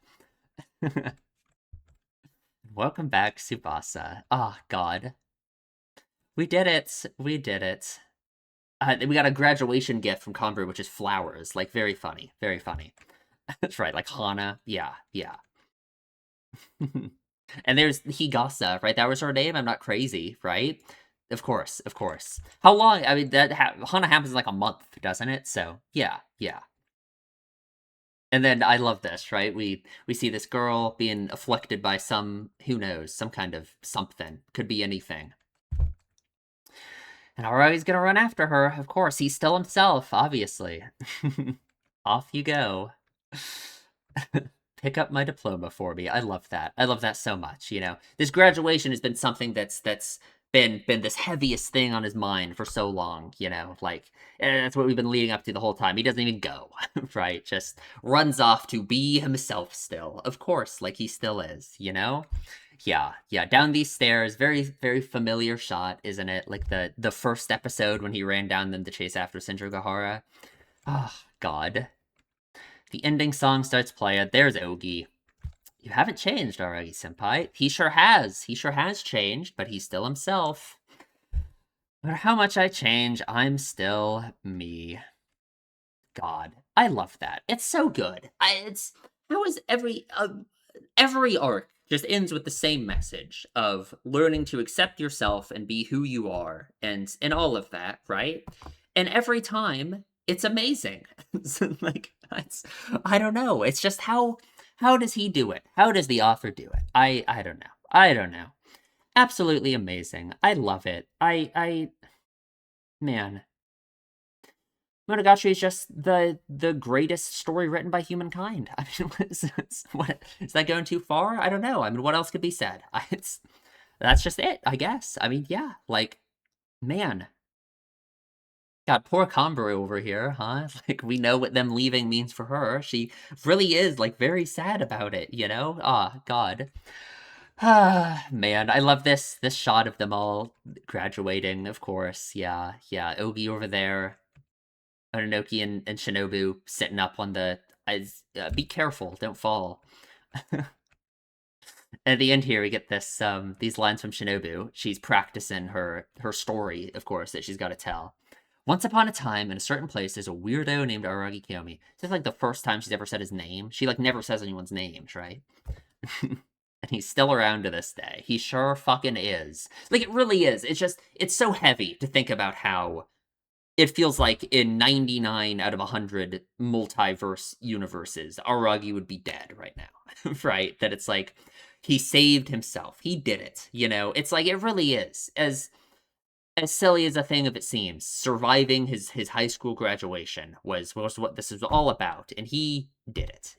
Welcome back, Tsubasa. Oh, God. We did it. We did it. We got a graduation gift from Conver, which is flowers. Like, very funny. Very funny. That's right. Like Hana. Yeah. Yeah. And there's Higasa, right? That was her name. I'm not crazy, right? Of course. Of course. How long? I mean, Hana happens in like a month, doesn't it? So, yeah. Yeah. And then I love this, right? We see this girl being afflicted by some, who knows, some kind of something. Could be anything. And Aragi's gonna run after her. Of course, he's still himself, obviously. Off you go. Pick up my diploma for me. I love that. I love that so much. This graduation has been something that's been this heaviest thing on his mind for so long. Like that's what we've been leading up to the whole time. He doesn't even go, right? Just runs off to be himself still. Of course, like he still is. Yeah, yeah. Down these stairs, very very familiar shot, isn't it? Like the first episode when he ran down them to chase after Shinjuguhara. Oh God. The ending song starts playing. There's Ougi. You haven't changed, Aragi senpai. He sure has. He sure has changed, but he's still himself. No matter how much I change, I'm still me. God, I love that. It's so good. It's how is every arc just ends with the same message of learning to accept yourself and be who you are, and all of that, right? And every time it's amazing. Like I don't know. It's just how does he do it? How does the author do it? I don't know. I don't know. Absolutely amazing. I love it. I man, Monogatari is just the greatest story written by humankind. I mean, what is that going too far? I don't know. I mean, what else could be said? That's just it, I guess. I mean, yeah, like man, God, poor Convery over here, huh? Like we know what them leaving means for her. She really is like very sad about it. Ah, God. Ah, man, I love this shot of them all graduating, of course. Yeah, yeah. Ogi over there, Ononoki and Shinobu sitting up on the. Be careful, don't fall. At the end here, we get these lines from Shinobu. She's practicing her story, of course, that she's got to tell. Once upon a time, in a certain place, there's a weirdo named Aragi Kiyomi. This is like the first time she's ever said his name. She like never says anyone's names, right? And he's still around to this day. He sure fucking is. Like it really is. It's so heavy to think about how it feels like in 99 out of 100 multiverse universes, Aragi would be dead right now. Right? That it's like he saved himself. He did it. It's like it really is. As silly as a thing of it seems, surviving his high school graduation was what this is all about, and he did it.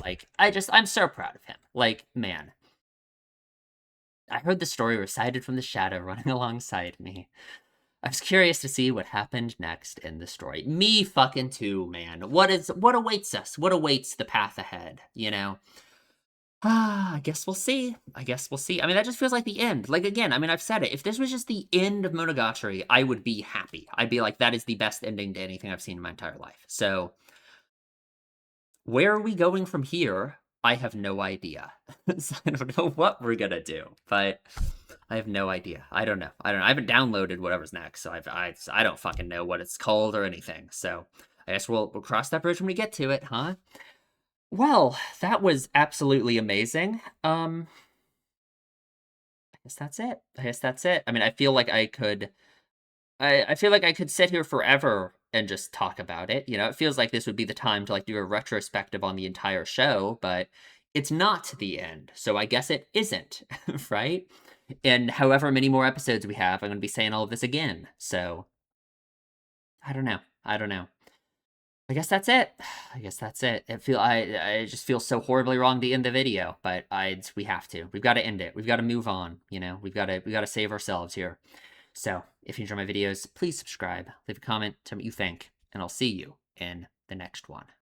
Like I'm so proud of him. Like man, I heard the story recited from the shadow running alongside me. I was curious to see what happened next in the story. Me fucking too, man. What awaits us? What awaits the path ahead? I guess we'll see. I guess we'll see. I mean, that just feels like the end. Like, again, I mean, I've said it. If this was just the end of Monogatari, I would be happy. I'd be like, that is the best ending to anything I've seen in my entire life. So, where are we going from here? I have no idea. So I don't know what we're gonna do, but I have no idea. I don't know. I haven't downloaded whatever's next, so I don't fucking know what it's called or anything. So I guess we'll cross that bridge when we get to it, huh? Well, that was absolutely amazing. I guess that's it. I guess that's it. I mean, I feel like I feel like I could sit here forever and just talk about it. You know, it feels like this would be the time to like do a retrospective on the entire show, but it's not the end. So I guess it isn't, right? And however many more episodes we have, I'm going to be saying all of this again. So I don't know. I don't know. I guess that's it. I guess that's it. I just feel so horribly wrong to end the video, but we have to. We've got to end it. We've got to move on, you know. We got to save ourselves here. So, if you enjoy my videos, please subscribe, leave a comment, tell me what you think, and I'll see you in the next one.